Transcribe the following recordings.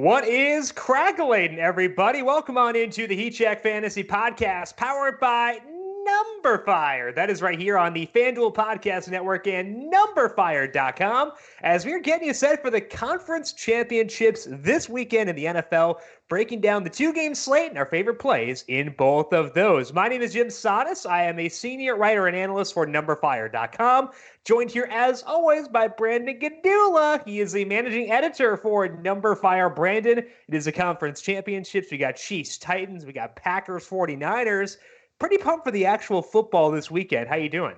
What is crackling, everybody? Welcome on into the Heat Check Fantasy Podcast, powered by Number Fire. That is right here on the FanDuel Podcast Network and NumberFire.com, as we're getting you set for the conference championships this weekend in the NFL, breaking down the two-game slate and our favorite plays in both of those. My name is Jim Sonis. I am a senior writer and analyst for NumberFire.com. Joined here, as always, by Brandon Gadula. He is the managing editor for Number Fire. Brandon, it is the conference championships. We got Chiefs, Titans. We got Packers, 49ers. Pretty pumped for the actual football this weekend. How you doing?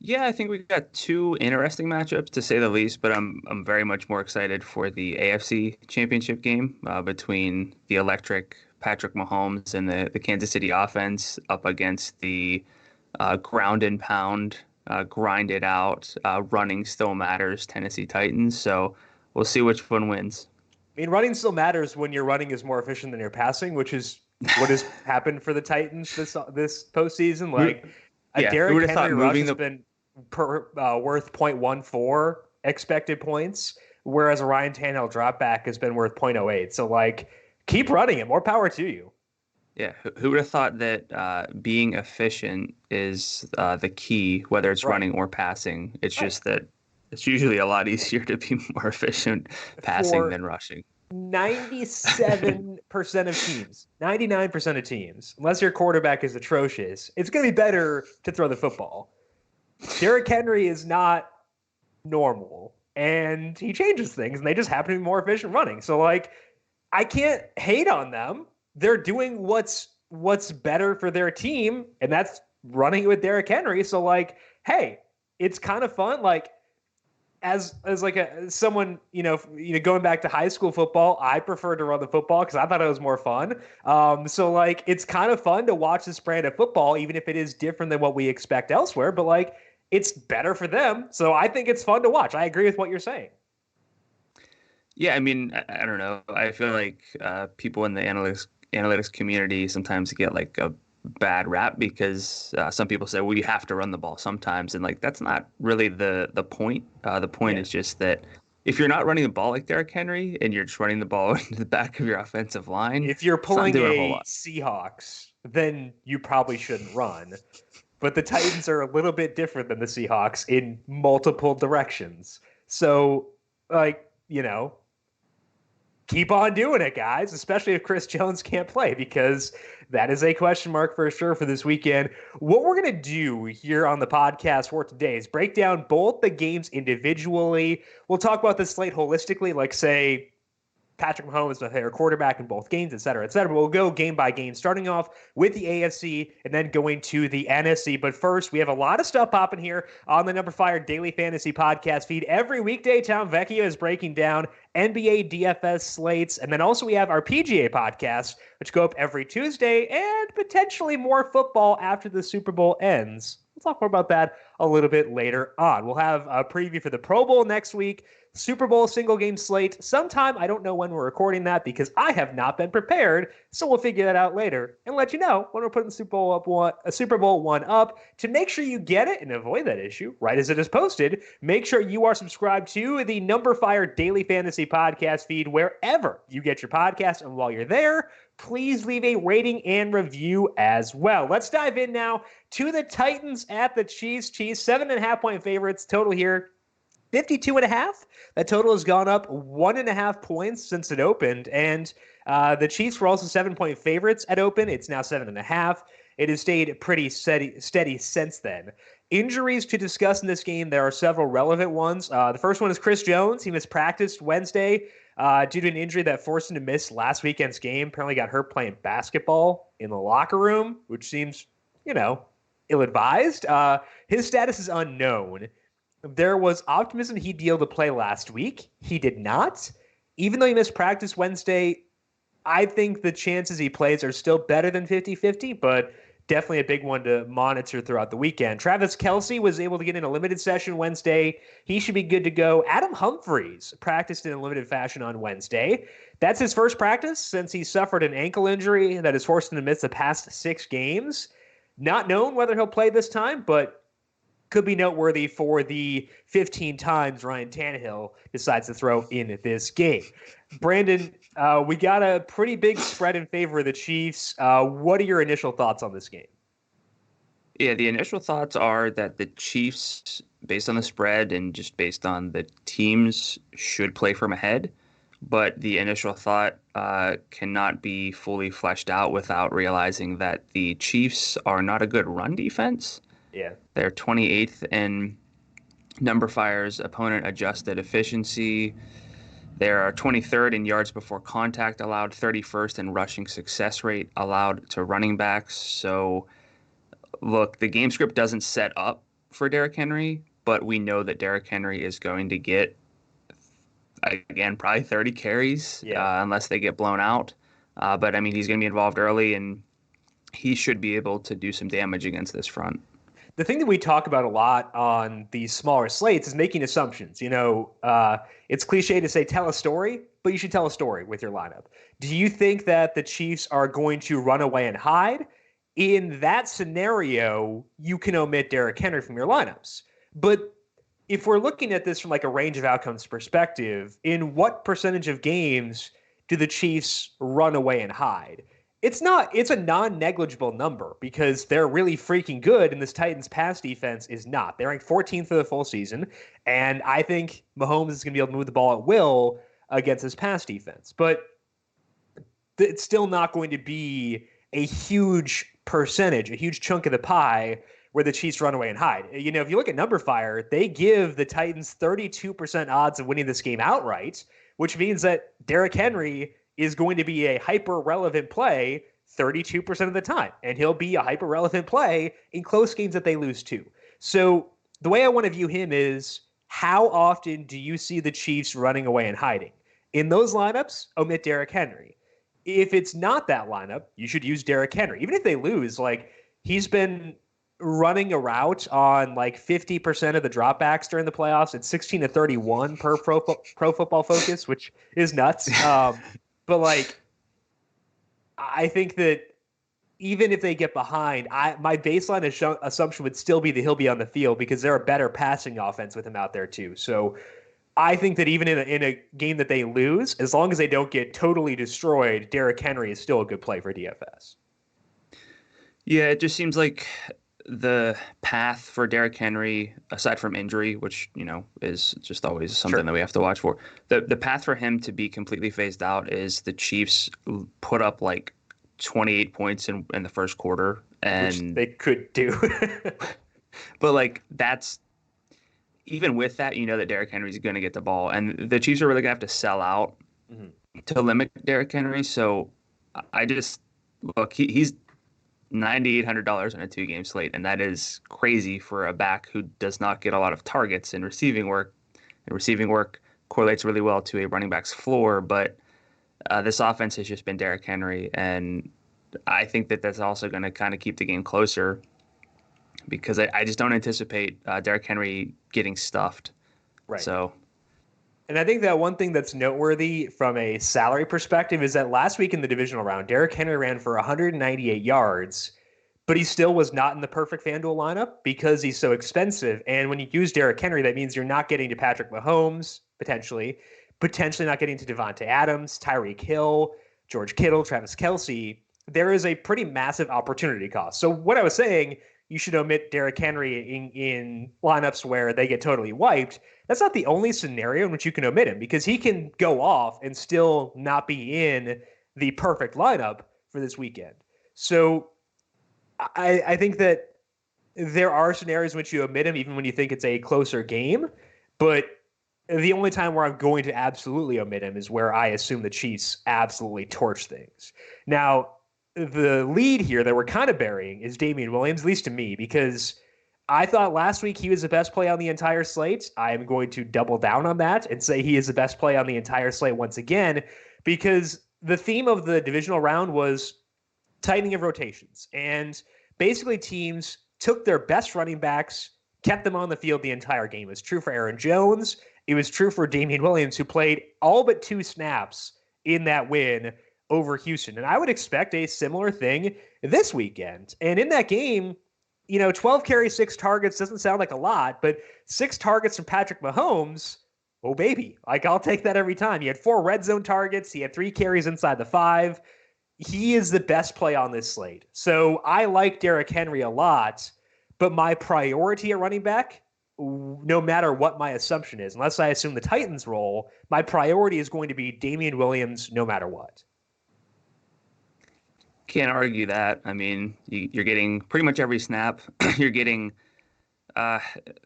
Yeah, I think we've got two interesting matchups, to say the least, but I'm very much more excited for the AFC championship game between the electric Patrick Mahomes and the Kansas City offense up against the ground and pound, grind it out, running still matters Tennessee Titans. So we'll see which one wins. I mean, running still matters when your running is more efficient than your passing, which is what has happened for the Titans this postseason. Like, Derrick Henry rush has been worth 0.14 expected points, whereas a Ryan Tannehill drop back has been worth 0.08. So, like, keep running it. More power to you. Yeah, who would have thought that being efficient is the key, whether it's running or passing? It's just that it's usually a lot easier to be more efficient passing than rushing. 97% of teams, 99% of teams, unless your quarterback is atrocious, it's going to be better to throw the football. Derrick Henry is not normal, and he changes things, and they just happen to be more efficient running. So, like, I can't hate on them. They're doing what's better for their team, and that's running with Derrick Henry. So, like, hey, it's kind of fun. Like, as like someone, going back to high school football, I prefer to run the football because I thought it was more fun. So, like, it's kind of fun to watch this brand of football, even if it is different than what we expect elsewhere. But, like, it's better for them. So I think it's fun to watch. I agree with what you're saying. Yeah, I mean, I don't know. I feel like people in the analytics community sometimes get like a bad rap because some people say, well, you have to run the ball sometimes. And, like, that's not really the point. The point is just that if you're not running the ball like Derrick Henry and you're just running the ball into the back of your offensive line, if you're pulling a Seahawks, then you probably shouldn't run. But the Titans are a little bit different than the Seahawks in multiple directions. So, like, keep on doing it, guys, especially if Chris Jones can't play, because that is a question mark for sure for this weekend. What we're going to do here on the podcast for today is break down both the games individually. We'll talk about the slate holistically, like, say, Patrick Mahomes is my favorite quarterback in both games, et cetera, et cetera. We'll go game by game, starting off with the AFC and then going to the NFC. But first, we have a lot of stuff popping here on the Number Fire Daily Fantasy Podcast feed. Every weekday, Tom Vecchio is breaking down NBA DFS slates. And then also we have our PGA podcast, which go up every Tuesday, and potentially more football after the Super Bowl ends. We'll talk more about that a little bit later on. We'll have a preview for the Pro Bowl next week. Super Bowl single game slate sometime. I don't know when we're recording that because I have not been prepared. So we'll figure that out later and let you know when we're putting Super Bowl one up. To make sure you get it and avoid that issue right as it is posted, make sure you are subscribed to the Number Fire Daily Fantasy Podcast feed wherever you get your podcast. And while you're there, please leave a rating and review as well. Let's dive in now to the Titans at the Chiefs. Chiefs 7.5-point favorites total here. 52.5. That total has gone up 1.5 points since it opened. And the Chiefs were also 7-point favorites at open. It's now 7.5. It has stayed pretty steady since then. Injuries to discuss in this game. There are several relevant ones. The first one is Chris Jones. He mispracticed Wednesday due to an injury that forced him to miss last weekend's game. Apparently got hurt playing basketball in the locker room, which seems, ill-advised. His status is unknown. There was optimism he'd be able to play last week. He did not. Even though he missed practice Wednesday, I think the chances he plays are still better than 50-50, but definitely a big one to monitor throughout the weekend. Travis Kelce was able to get in a limited session Wednesday. He should be good to go. Adam Humphries practiced in a limited fashion on Wednesday. That's his first practice since he suffered an ankle injury that has forced him to miss the past 6 games. Not known whether he'll play this time, but could be noteworthy for the 15 times Ryan Tannehill decides to throw in this game. Brandon, we got a pretty big spread in favor of the Chiefs. What are your initial thoughts on this game? Yeah, the initial thoughts are that the Chiefs, based on the spread and just based on the teams, should play from ahead. But the initial thought cannot be fully fleshed out without realizing that the Chiefs are not a good run defense. Yeah. They're 28th in number fires, opponent adjusted efficiency. They are 23rd in yards before contact allowed, 31st in rushing success rate allowed to running backs. So, look, the game script doesn't set up for Derrick Henry, but we know that Derrick Henry is going to get, again, probably 30 carries unless they get blown out. But, I mean, he's going to be involved early, and he should be able to do some damage against this front. The thing that we talk about a lot on these smaller slates is making assumptions. It's cliche to say tell a story, but you should tell a story with your lineup. Do you think that the Chiefs are going to run away and hide? In that scenario, you can omit Derrick Henry from your lineups. But if we're looking at this from like a range of outcomes perspective, in what percentage of games do the Chiefs run away and hide? It's a non-negligible number because they're really freaking good, and this Titans pass defense is not. They're ranked 14th for the full season, and I think Mahomes is going to be able to move the ball at will against this pass defense. But it's still not going to be a huge percentage, a huge chunk of the pie where the Chiefs run away and hide. If you look at number fire, they give the Titans 32% odds of winning this game outright, which means that Derrick Henry is going to be a hyper-relevant play 32% of the time. And he'll be a hyper-relevant play in close games that they lose to. So the way I want to view him is, how often do you see the Chiefs running away and hiding? In those lineups, omit Derrick Henry. If it's not that lineup, you should use Derrick Henry. Even if they lose, he's been running a route on 50% of the dropbacks during the playoffs. It's 16-31 per Pro Football Focus, which is nuts. But I think that even if they get behind, my baseline assumption would still be that he'll be on the field because they're a better passing offense with him out there too. So I think that even in a game that they lose, as long as they don't get totally destroyed, Derrick Henry is still a good play for DFS. Yeah, it just seems like the path for Derrick Henry, aside from injury, which, is just always something that we have to watch for, the path for him to be completely phased out is the Chiefs put up 28 points in the first quarter. And which they could do. But that's, even with that, that Derrick Henry's going to get the ball. And the Chiefs are really going to have to sell out to limit Derrick Henry. So I just, look, he's $9,800 on a 2-game slate, and that is crazy for a back who does not get a lot of targets in receiving work. And receiving work correlates really well to a running back's floor, but this offense has just been Derrick Henry, and I think that that's also going to kind of keep the game closer because I just don't anticipate Derrick Henry getting stuffed. Right. So. And I think that one thing that's noteworthy from a salary perspective is that last week in the divisional round, Derrick Henry ran for 198 yards, but he still was not in the perfect FanDuel lineup because he's so expensive. And when you use Derrick Henry, that means you're not getting to Patrick Mahomes, potentially not getting to Devontae Adams, Tyreek Hill, George Kittle, Travis Kelce. There is a pretty massive opportunity cost. So what I was saying, you should omit Derrick Henry in lineups where they get totally wiped. That's not the only scenario in which you can omit him because he can go off and still not be in the perfect lineup for this weekend. So I think that there are scenarios in which you omit him even when you think it's a closer game. But the only time where I'm going to absolutely omit him is where I assume the Chiefs absolutely torch things. Now, the lead here that we're kind of burying is Damian Williams, at least to me, because I thought last week he was the best play on the entire slate. I'm going to double down on that and say he is the best play on the entire slate once again, because the theme of the divisional round was tightening of rotations. And basically teams took their best running backs, kept them on the field the entire game. It was true for Aaron Jones. It was true for Damian Williams, who played all but 2 snaps in that win over Houston. And I would expect a similar thing this weekend. And in that game, 12 carries, 6 targets doesn't sound like a lot, but 6 targets from Patrick Mahomes, oh baby, like I'll take that every time. He had 4 red zone targets. He had 3 carries inside the 5. He is the best play on this slate. So I like Derrick Henry a lot, but my priority at running back, no matter what my assumption is, unless I assume the Titans role, my priority is going to be Damian Williams no matter what. Can't argue that. I mean, you're getting pretty much every snap. You're getting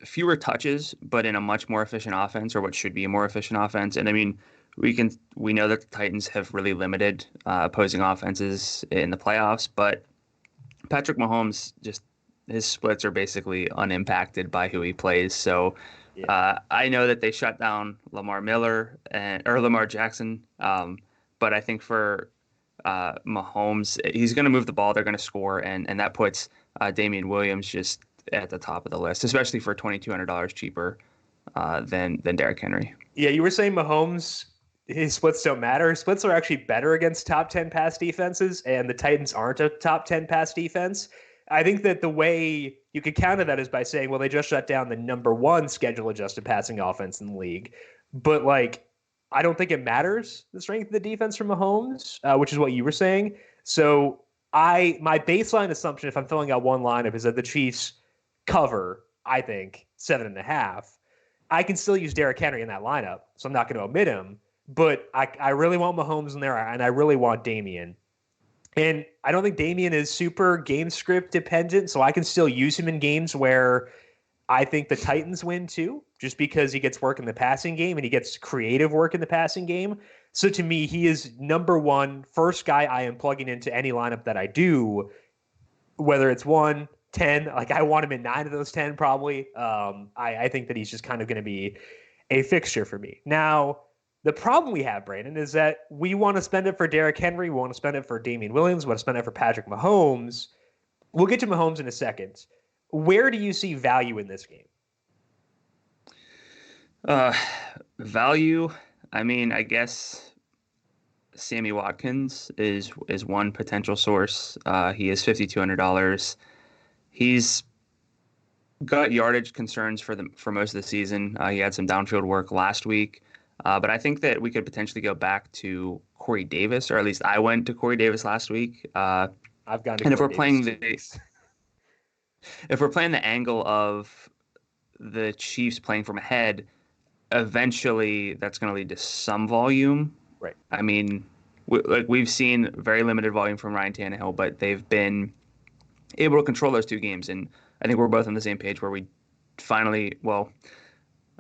fewer touches, but in a much more efficient offense, or what should be a more efficient offense. And I mean, we know that the Titans have really limited opposing offenses in the playoffs, but Patrick Mahomes, just his splits are basically unimpacted by who he plays. So I know that they shut down Lamar Jackson, but I think for Mahomes, he's going to move the ball. They're going to score, and that puts Damian Williams just at the top of the list, especially for $2,200 cheaper than Derrick Henry. Yeah, you were saying Mahomes, his splits don't matter. His splits are actually better against top 10 pass defenses, and the Titans aren't a top 10 pass defense. I think that the way you could counter that is by saying, well, they just shut down the number 1 schedule-adjusted passing offense in the league. But, I don't think it matters, the strength of the defense from Mahomes, which is what you were saying. So my baseline assumption, if I'm filling out one lineup, is that the Chiefs cover, I think, 7.5. I can still use Derrick Henry in that lineup, so I'm not going to omit him. But I really want Mahomes in there, and I really want Damian. And I don't think Damian is super game script dependent, so I can still use him in games where I think the Titans win too, just because he gets work in the passing game and he gets creative work in the passing game. So to me, he is number 1, first guy I am plugging into any lineup that I do, whether it's 1, 10. I want him in 9 of those 10 probably. I think that he's just kind of going to be a fixture for me. Now, the problem we have, Brandon, is that we want to spend it for Derrick Henry. We want to spend it for Damian Williams. We want to spend it for Patrick Mahomes. We'll get to Mahomes in a second. Where do you see value in this game? Value, I mean, I guess Sammy Watkins is one potential source. He is $5,200. He's got yardage concerns for most of the season. He had some downfield work last week. But I think that we could potentially go back to Corey Davis, or at least I went to Corey Davis last week. I've gone to and Corey if we're playing the angle of the Chiefs playing from ahead, eventually that's going to lead to some volume. Right. I mean, we've seen very limited volume from Ryan Tannehill, but they've been able to control those 2 games. And I think we're both on the same page where we finally, well,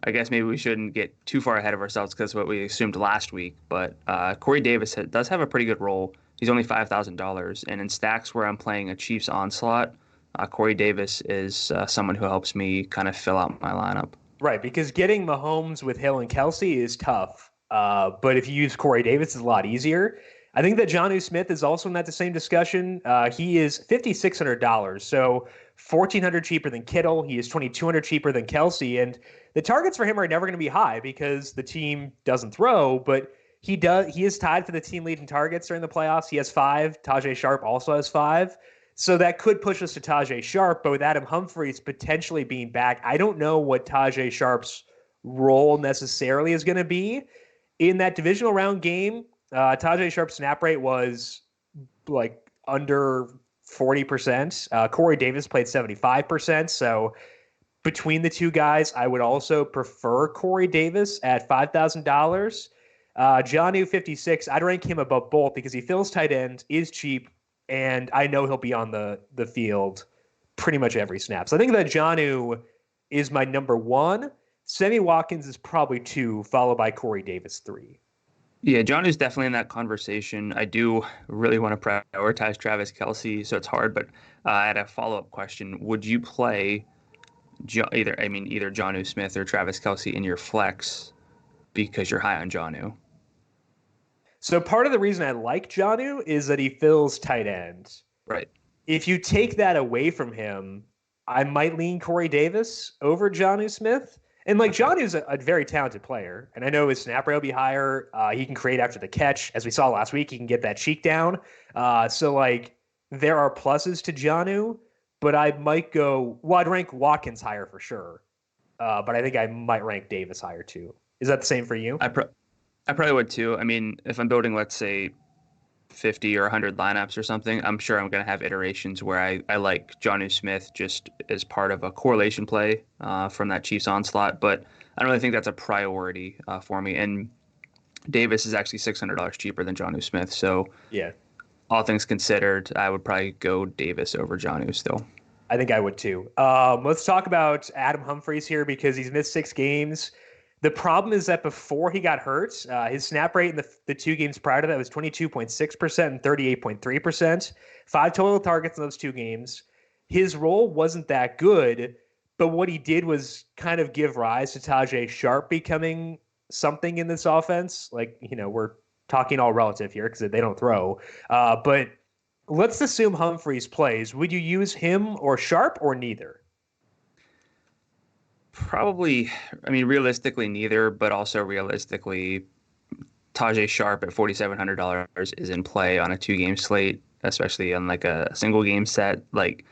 I guess maybe we shouldn't get too far ahead of ourselves because of what we assumed last week. But Corey Davis does have a pretty good role. He's only $5,000. And in stacks where I'm playing a Chiefs onslaught, Corey Davis is someone who helps me kind of fill out my lineup. Right, because getting Mahomes with Hill and Kelsey is tough. But if you use Corey Davis, it's a lot easier. I think that Jonnu Smith is also in that same discussion. He is $5,600, so $1,400 cheaper than Kittle. He is $2,200 cheaper than Kelsey. And the targets for him are never going to be high because the team doesn't throw, but he is tied for the team lead in targets during the playoffs. He has 5. Tajay Sharp also has 5. So that could push us to Tajay Sharp, but with Adam Humphries potentially being back, I don't know what Tajay Sharp's role necessarily is going to be. In that divisional round game, Tajay Sharp's snap rate was under 40%. Corey Davis played 75%. So between the 2 guys, I would also prefer Corey Davis at $5,000. Jonnu 56, I'd rank him above both because he fills tight end, is cheap, and I know he'll be on the field pretty much every snap. So I think that Jonnu is my number 1. Sammy Watkins is probably 2, followed by Corey Davis 3. Yeah, John is definitely in that conversation. I do really want to prioritize Travis Kelce, so it's hard. But I had a follow-up question. Would you play either Jonnu Smith or Travis Kelce in your flex because you're high on Jonnu? So part of the reason I like Jonnu is that he fills tight end. Right. If you take that away from him, I might lean Corey Davis over Jonnu Smith. And Jonnu's a very talented player, and I know his snap rate will be higher. He can create after the catch, as we saw last week. He can get that cheek down. So there are pluses to Jonnu, but I might go. Well, I'd rank Watkins higher for sure, but I think I might rank Davis higher too. Is that the same for you? I probably would too. I mean, if I'm building, let's say, 50 or 100 lineups or something, I'm sure I'm going to have iterations where I like Jonnu Smith just as part of a correlation play from that Chiefs onslaught, but I don't really think that's a priority for me. And Davis is actually $600 cheaper than Jonnu Smith. So Yeah, all things considered, I would probably go Davis over Jonnu still. I think I would too. Let's talk about Adam Humphries here because he's missed 6 games. The problem is that before he got hurt, his snap rate in the 2 games prior to that was 22.6% and 38.3%. 5 total targets in those 2 games. His role wasn't that good, but what he did was kind of give rise to Tajay Sharp becoming something in this offense. Like, we're talking all relative here because they don't throw. But let's assume Humphries plays. Would you use him or Sharp or neither? Probably, I mean, realistically, neither, but also realistically, Tajay Sharp at $4,700 is in play on a 2-game slate, especially on like a single game set. Like,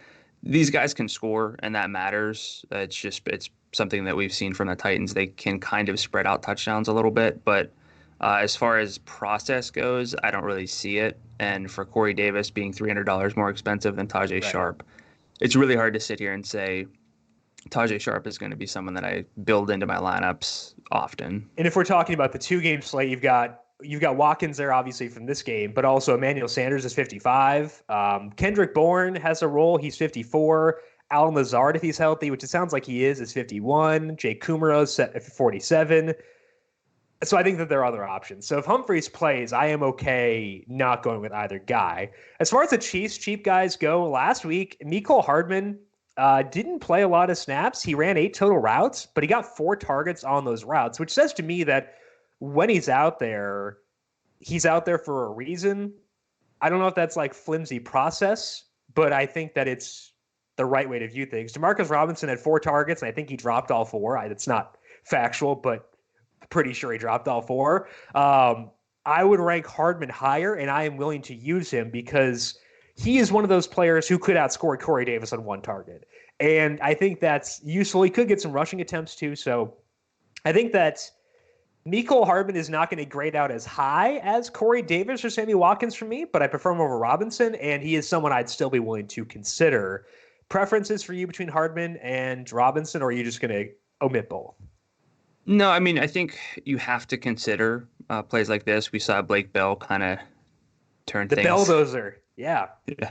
these guys can score, and that matters. It's something that we've seen from the Titans. They can kind of spread out touchdowns a little bit, but as far as process goes, I don't really see it. And for Corey Davis being $300 more expensive than Tajay Sharp, it's really hard to sit here and say Tajay Sharp is going to be someone that I build into my lineups often. And if we're talking about the 2-game slate, you've got Watkins there, obviously, from this game, but also Emmanuel Sanders is 55. Kendrick Bourne has a role. He's 54. Alan Lazard, if he's healthy, which it sounds like he is 51. Jake Kumerow set at 47. So I think that there are other options. So if Humphries plays, I am okay not going with either guy. As far as the Chiefs cheap guys go, last week, Mecole Hardman didn't play a lot of snaps. He ran 8 total routes, but he got 4 targets on those routes, which says to me that when he's out there for a reason. I don't know if that's like flimsy process, but I think that it's the right way to view things. Demarcus Robinson had 4 targets, and I think he dropped all 4. It's not factual, but pretty sure he dropped all 4. I would rank Hardman higher, and I am willing to use him because he is one of those players who could outscore Corey Davis on 1 target. And I think that's useful. He could get some rushing attempts too. So I think that Mecole Hardman is not going to grade out as high as Corey Davis or Sammy Watkins for me, but I prefer him over Robinson, and he is someone I'd still be willing to consider. Preferences for you between Hardman and Robinson, or are you just going to omit both? No, I mean, I think you have to consider plays like this. We saw Blake Bell kind of turn the things. The Belldozer, yeah. Yeah.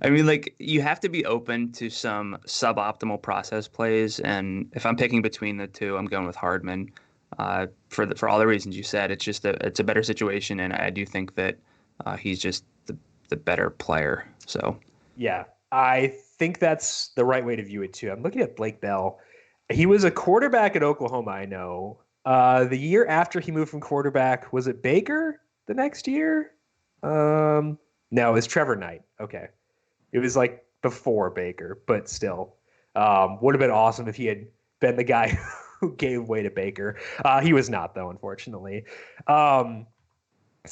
I mean, like, you have to be open to some suboptimal process plays, and if I'm picking between the two, I'm going with Hardman. For all the reasons you said, it's a better situation, and I do think that he's just the better player. So yeah, I think that's the right way to view it too. I'm looking at Blake Bell. He was a quarterback at Oklahoma, I know. The year after he moved from quarterback, was it Baker the next year? No, it was Trevor Knight. Okay. It was like before Baker, but still. Would have been awesome if he had been the guy who gave way to Baker. He was not, though, unfortunately. So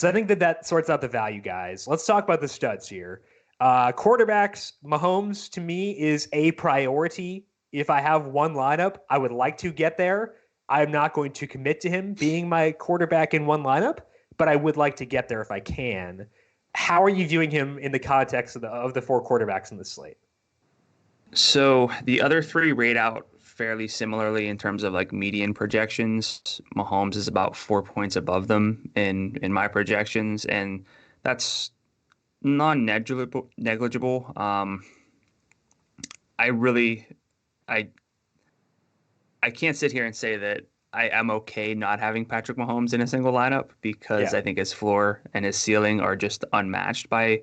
I think that sorts out the value, guys. Let's talk about the studs here. Quarterbacks, Mahomes, to me, is a priority. If I have one lineup, I would like to get there. I'm not going to commit to him being my quarterback in one lineup, but I would like to get there if I can. How are you viewing him in the context of the 4 quarterbacks in the slate? So the other 3 rate out fairly similarly in terms of like median projections. Mahomes is about 4 points above them in my projections, and that's non-negligible. I can't sit here and say that I am okay not having Patrick Mahomes in a single lineup because I think his floor and his ceiling are just unmatched by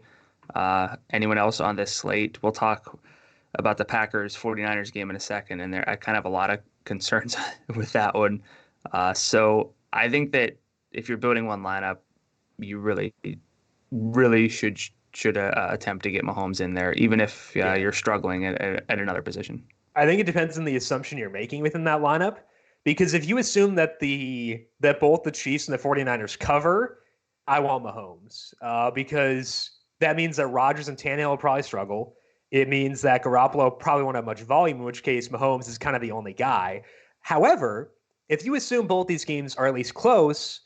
anyone else on this slate. We'll talk about the Packers 49ers game in a second, and I kind of have a lot of concerns with that one. So I think that if you're building one lineup, you really should attempt to get Mahomes in there, even if you're struggling at another position. I think it depends on the assumption you're making within that lineup. Because if you assume that both the Chiefs and the 49ers cover, I want Mahomes. Because that means that Rodgers and Tannehill will probably struggle. it means that Garoppolo probably won't have much volume, in which case Mahomes is kind of the only guy. However, if you assume both these games are at least close,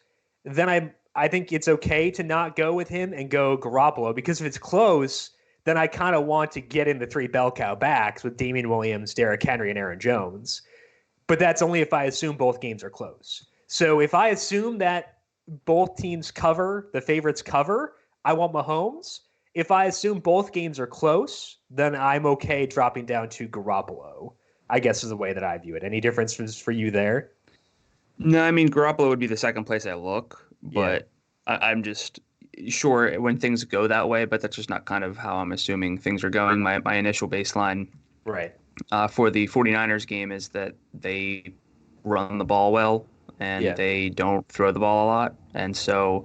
then I think it's okay to not go with him and go Garoppolo, because if it's close, then I kind of want to get in the three bell cow backs with Damian Williams, Derrick Henry, and Aaron Jones. But that's only if I assume both games are close. So if I assume that both teams cover, the favorites cover, I want Mahomes. If I assume both games are close, then I'm okay dropping down to Garoppolo, I guess is the way that I view it. Any differences for you there? No, I mean, Garoppolo would be the second place I look, but I'm just sure when things go that way, but that's just not kind of how I'm assuming things are going. My initial baseline Right. for the 49ers game is that they run the ball well and they don't throw the ball a lot. And so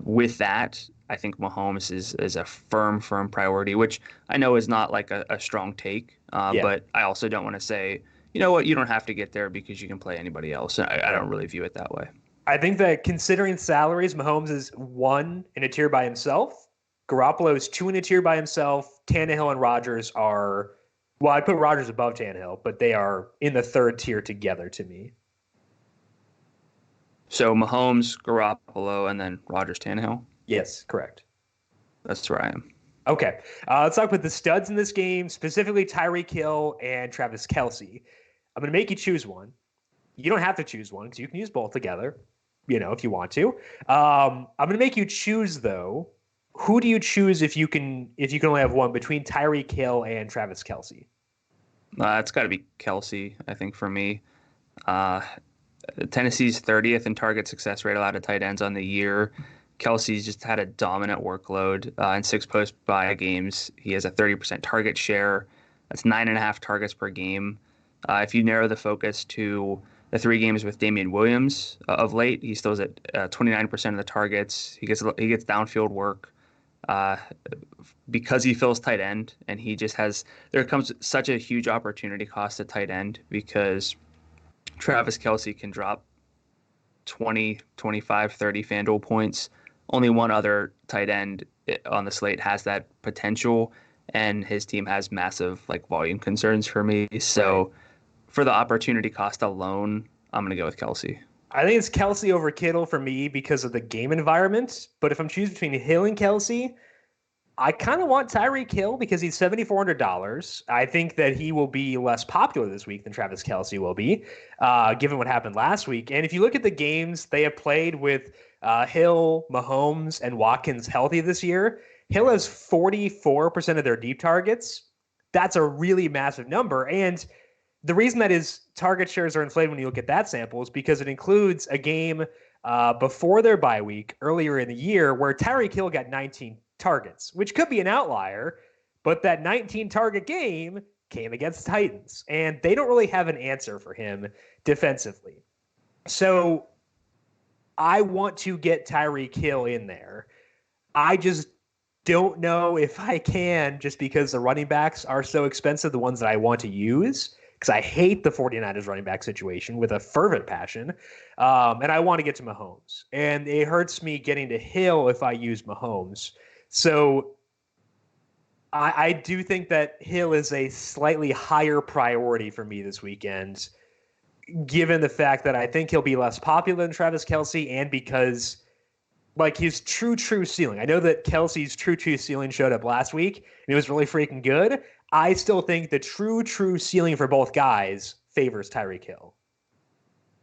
with that, I think Mahomes is a firm priority, which I know is not like a strong take, but I also don't want to say, you know what, you don't have to get there because you can play anybody else. I don't really view it that way. I think that considering salaries, Mahomes is 1 in a tier by himself. Garoppolo is 2 in a tier by himself. Tannehill and Rodgers are, well, I'd put Rodgers above Tannehill, but they are in the third tier together to me. So Mahomes, Garoppolo, and then Rodgers, Tannehill? Yes, correct. That's where I am. Okay. Let's talk about the studs in this game, specifically Tyreek Hill and Travis Kelce. I'm going to make you choose one. You don't have to choose one because you can use both together, if you want to. I'm going to make you choose, though. Who do you choose if you can only have one between Tyreek Hill and Travis Kelce? It's got to be Kelce, I think, for me. Tennessee's 30th in target success rate allowed to tight ends on the year. Kelce's just had a dominant workload in 6 post-bye games. He has a 30% target share. That's 9.5 targets per game. If you narrow the focus to the 3 games with Damian Williams of late, he still is at 29% of the targets. He gets downfield work because he fills tight end, and he just has. There comes such a huge opportunity cost at tight end because Travis Kelce can drop 20, 25, 30 FanDuel points. Only one other tight end on the slate has that potential, and his team has massive volume concerns for me. So for the opportunity cost alone, I'm going to go with Kelce. I think it's Kelce over Kittle for me because of the game environment. But if I'm choosing between Hill and Kelce, I kind of want Tyreek Hill because he's $7,400. I think that he will be less popular this week than Travis Kelce will be, given what happened last week. And if you look at the games they have played with Hill, Mahomes, and Watkins healthy this year, Hill has 44% of their deep targets. That's a really massive number. And the reason that his target shares are inflated when you look at that sample is because it includes a game before their bye week earlier in the year where Tyreek Hill got 19 targets, which could be an outlier, but that 19 target game came against the Titans, and they don't really have an answer for him defensively. So I want to get Tyreek Hill in there. I just don't know if I can, just because the running backs are so expensive, the ones that I want to use, because I hate the 49ers running back situation with a fervent passion. And I want to get to Mahomes. And it hurts me getting to Hill if I use Mahomes. So I do think that Hill is a slightly higher priority for me this weekend, given the fact that I think he'll be less popular than Travis Kelce, and because his true ceiling. I know that Kelce's true ceiling showed up last week, and it was really freaking good. I still think the true ceiling for both guys favors Tyreek Hill.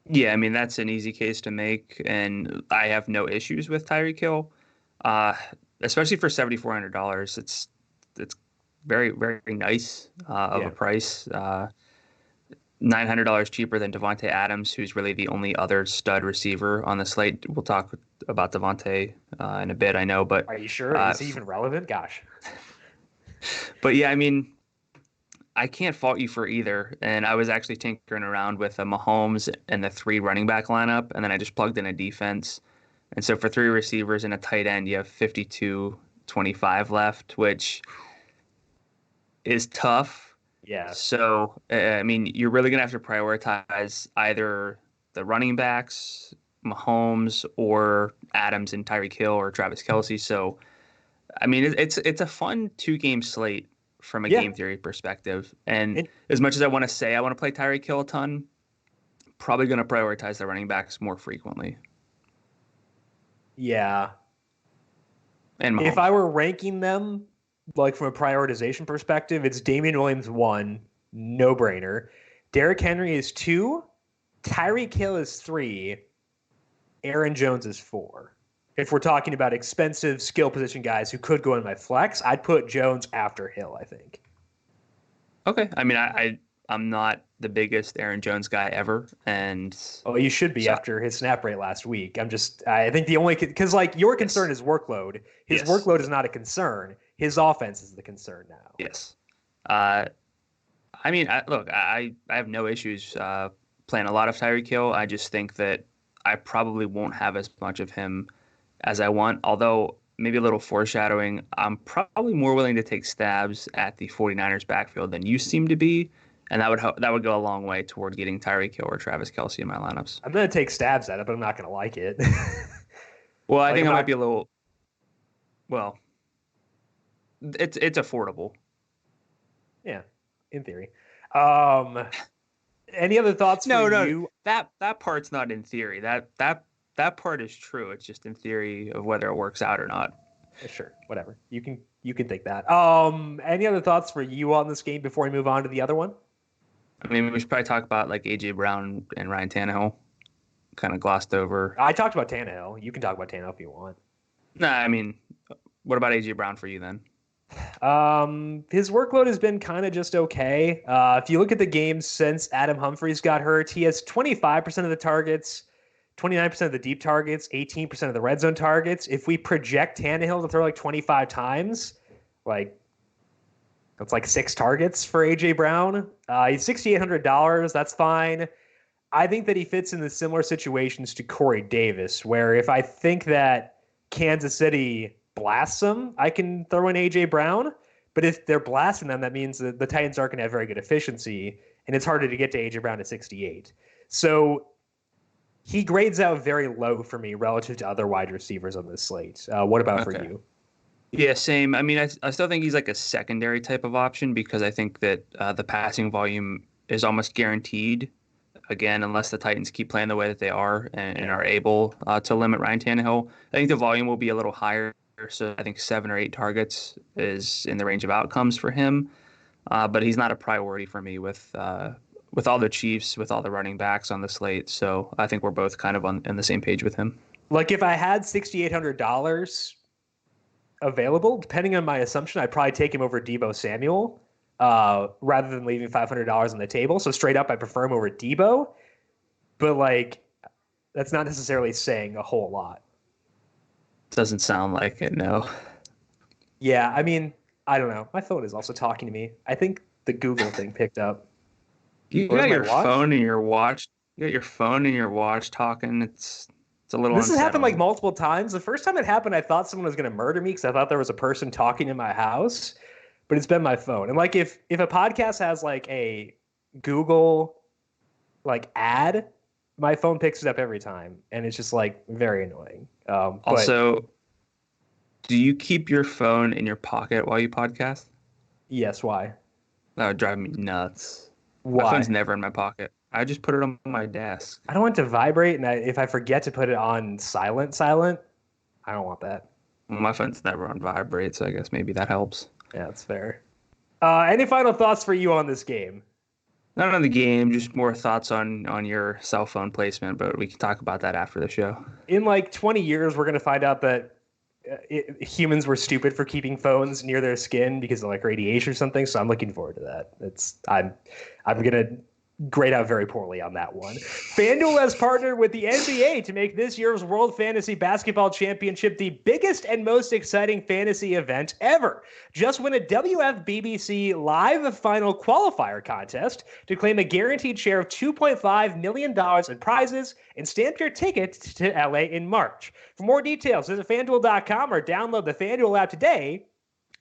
Yeah, I mean, that's an easy case to make, and I have no issues with Tyreek Hill, especially for $7,400. It's very, very nice of a price. $900 cheaper than Devontae Adams, who's really the only other stud receiver on the slate. We'll talk about Devontae in a bit, I know. But are you sure? Is he even relevant? Gosh. But yeah, I mean, I can't fault you for either. And I was actually tinkering around with a Mahomes and the 3 running back lineup, and then I just plugged in a defense. And so for 3 receivers and a tight end, you have 52-25 left, which is tough. Yeah. So, I mean, you're really going to have to prioritize either the running backs, Mahomes, or Adams and Tyreek Hill or Travis Kelce. So, I mean, it's a fun 2-game slate from a game theory perspective. And as much as I want to say I want to play Tyreek Hill a ton, probably going to prioritize the running backs more frequently. Yeah. And Mahomes. If I were ranking them, like from a prioritization perspective, it's Damian Williams 1, no brainer. Derrick Henry is 2, Tyreek Hill is 3, Aaron Jones is 4. If we're talking about expensive skill position guys who could go in my flex, I'd put Jones after Hill, I think. Okay. I mean, I'm not the biggest Aaron Jones guy ever, and you should be after his snap rate last week. I think the only because like your concern is workload. His workload is not a concern. His offense is the concern now. Yes. I mean, I have no issues playing a lot of Tyreek Hill. I just think that I probably won't have as much of him as I want. Although maybe a little foreshadowing, I'm probably more willing to take stabs at the 49ers backfield than you seem to be. And that would go a long way toward getting Tyreek Hill or Travis Kelce in my lineups. I'm going to take stabs at it, but I'm not going to like it. Well, I think it might be a little. Well, it's affordable. Yeah, in theory. Any other thoughts? No. You? That part's not in theory. That part is true. It's just in theory of whether it works out or not. Sure, whatever. You can think that. Any other thoughts for you on this game before we move on to the other one? I mean, we should probably talk about like A.J. Brown and Ryan Tannehill. Kind of glossed over. I talked about Tannehill. You can talk about Tannehill if you want. Nah, I mean, what about A.J. Brown for you then? His workload has been kind of just okay. If you look at the games since Adam Humphries got hurt, he has 25% of the targets, 29% of the deep targets, 18% of the red zone targets. If we project Tannehill to throw like 25 times, that's like 6 targets for A.J. Brown. He's $6,800. That's fine. I think that he fits in the similar situations to Corey Davis, where if I think that Kansas City blasts them, I can throw in A.J. Brown. But if they're blasting them, that means that the Titans aren't going to have very good efficiency, and it's harder to get to A.J. Brown at 68. So he grades out very low for me relative to other wide receivers on this slate. What about for you? Yeah, same. I mean, I still think he's like a secondary type of option because I think that the passing volume is almost guaranteed. Again, unless the Titans keep playing the way that they are and are able to limit Ryan Tannehill, I think the volume will be a little higher. So I think 7 or 8 targets is in the range of outcomes for him. But he's not a priority for me with all the Chiefs, with all the running backs on the slate. So I think we're both kind of on the same page with him. Like if I had $6,800 available, depending on my assumption, I'd probably take him over Deebo Samuel rather than leaving $500 on the table. So straight up, I prefer him over Deebo. But that's not necessarily saying a whole lot. Doesn't sound like it, no. Yeah, I mean, I don't know. My phone is also talking to me. I think the Google thing picked up. You got your phone and your watch. You got your phone and your watch talking. It's a little. This has happened like multiple times. The first time it happened, I thought someone was going to murder me because I thought there was a person talking in my house. But it's been my phone. And if a podcast has like a Google ad, my phone picks it up every time, and it's just very annoying. Also, do you keep your phone in your pocket while you podcast? Yes. Why? That would drive me nuts. Why? My phone's never in my pocket. I just put it on my desk. I don't want it to vibrate, and if I forget to put it on silent, I don't want that. Well, my phone's never on vibrate, so I guess maybe that helps. Yeah, that's fair. Any final thoughts for you on this game? Not on the game, just more thoughts on your cell phone placement, but we can talk about that after the show. In 20 years, we're going to find out that humans were stupid for keeping phones near their skin because of radiation or something. So I'm looking forward to that. I'm going to grade out very poorly on that one. FanDuel has partnered with the NBA to make this year's World Fantasy Basketball Championship the biggest and most exciting fantasy event ever. Just win a WFBBC Live Final Qualifier contest to claim a guaranteed share of $2.5 million in prizes and stamp your ticket to LA in March. For more details, visit FanDuel.com or download the FanDuel app today.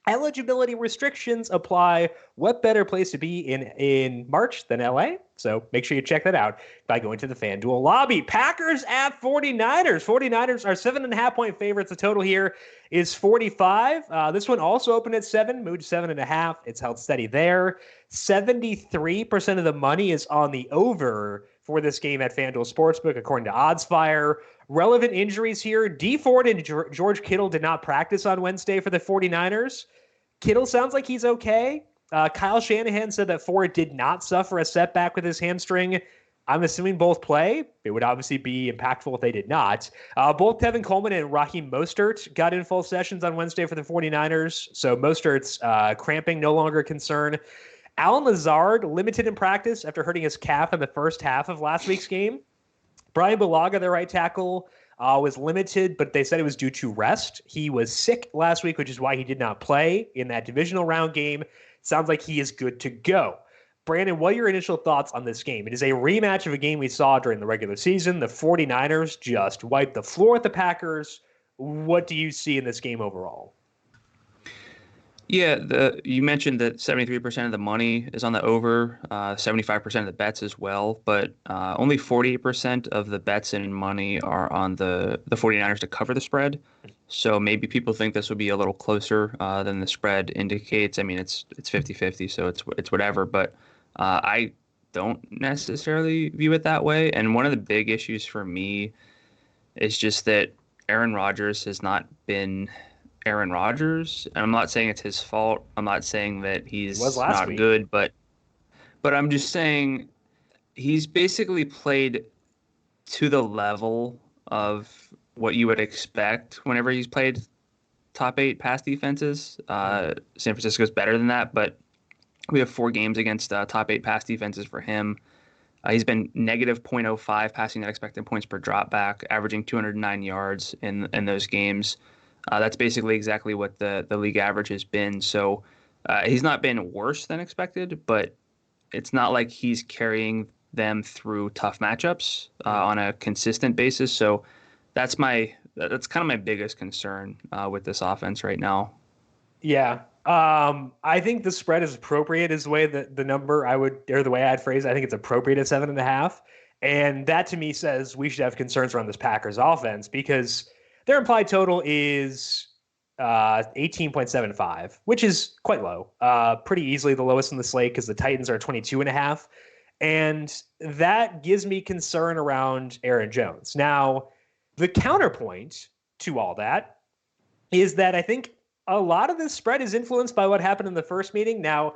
eligibility restrictions apply. What better place to be in March than LA? So make sure you check that out by going to the FanDuel lobby. Packers at 49ers. 49ers are 7.5-point favorites. The total here is 45. This one also opened at 7, moved to 7.5. It's held steady there. 73% of the money is on the over for this game at FanDuel Sportsbook, according to OddsFire. Relevant injuries here. Dee Ford and George Kittle did not practice on Wednesday for the 49ers. Kittle sounds like he's okay. Kyle Shanahan said that Ford did not suffer a setback with his hamstring. I'm assuming both play. It would obviously be impactful if they did not. Both Tevin Coleman and Raheem Mostert got in full sessions on Wednesday for the 49ers. So Mostert's cramping no longer a concern. Allen Lazard limited in practice after hurting his calf in the first half of last week's game. Brian Bulaga, their right tackle, was limited, but they said it was due to rest. He was sick last week, which is why he did not play in that divisional round game. Sounds like he is good to go. Brandon, what are your initial thoughts on this game? It is a rematch of a game we saw during the regular season. The 49ers just wiped the floor with the Packers. What do you see in this game overall? Yeah, you mentioned that 73% of the money is on the over, 75% of the bets as well, but only 48% of the bets and money are on the 49ers to cover the spread. So maybe people think this would be a little closer than the spread indicates. I mean, it's 50-50, so it's whatever, but I don't necessarily view it that way. And one of the big issues for me is just that Aaron Rodgers has not been Aaron Rodgers, and I'm not saying it's his fault. I'm not saying that he's not good, but I'm just saying he's basically played to the level of what you would expect whenever he's played top 8 pass defenses. San Francisco's better than that, but we have 4 games against top 8 pass defenses for him. He's been negative .05 passing net expected points per drop back, averaging 209 yards in those games. That's basically exactly what the league average has been. So he's not been worse than expected, but it's not like he's carrying them through tough matchups on a consistent basis. So that's kind of my biggest concern with this offense right now. Yeah. I think the spread is appropriate is the way that the number the way I'd phrase it. I think it's appropriate at 7.5. And that to me says we should have concerns around this Packers offense because their implied total is 18.75, which is quite low. Pretty easily the lowest in the slate because the Titans are 22.5. And that gives me concern around Aaron Jones. Now, the counterpoint to all that is that I think a lot of this spread is influenced by what happened in the first meeting. Now,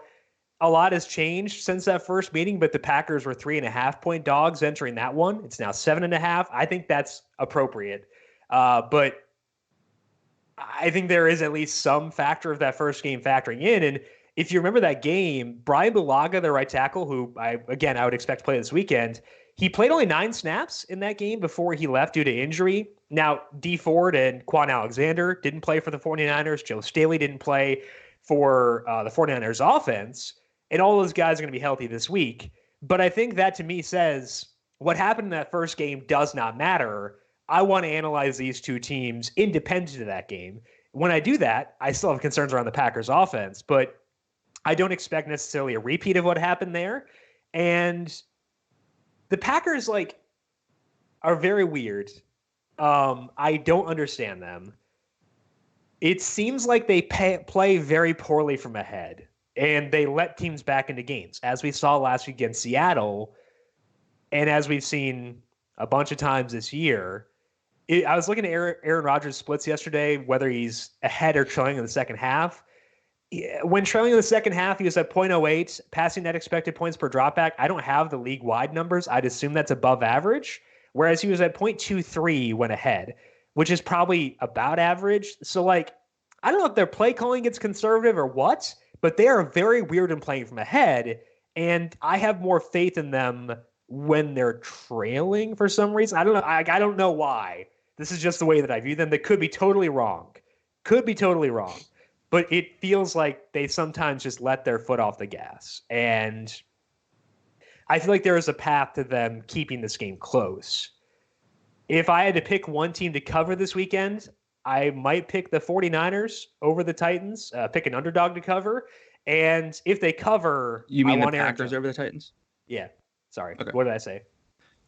a lot has changed since that first meeting, but the Packers were 3.5-point dogs entering that one. It's now 7.5. I think that's appropriate. But I think there is at least some factor of that first game factoring in. And if you remember that game, Brian Bulaga, the right tackle, who I would expect to play this weekend, he played only 9 snaps in that game before he left due to injury. Now, Dee Ford and Quan Alexander didn't play for the 49ers. Joe Staley didn't play for the 49ers offense. And all those guys are going to be healthy this week. But I think that to me says what happened in that first game does not matter. I want to analyze these two teams independent of that game. When I do that, I still have concerns around the Packers offense, but I don't expect necessarily a repeat of what happened there. And the Packers are very weird. I don't understand them. It seems like they play very poorly from ahead, and they let teams back into games, as we saw last week against Seattle, and as we've seen a bunch of times this year. I was looking at Aaron Rodgers' splits yesterday, whether he's ahead or trailing in the second half. When trailing in the second half, he was at .08, passing net expected points per dropback. I don't have the league-wide numbers. I'd assume that's above average, whereas he was at .23 when ahead, which is probably about average. So, I don't know if their play calling gets conservative or what, but they are very weird in playing from ahead, and I have more faith in them when they're trailing for some reason. I don't know. I don't know why. This is just the way that I view them. They could be totally wrong. But it feels like they sometimes just let their foot off the gas. And I feel like there is a path to them keeping this game close. If I had to pick one team to cover this weekend, I might pick the 49ers over the Titans, pick an underdog to cover. And if they cover, You I mean the want Aaron Packers Jones. over the Titans? Yeah. Sorry. Okay. What did I say?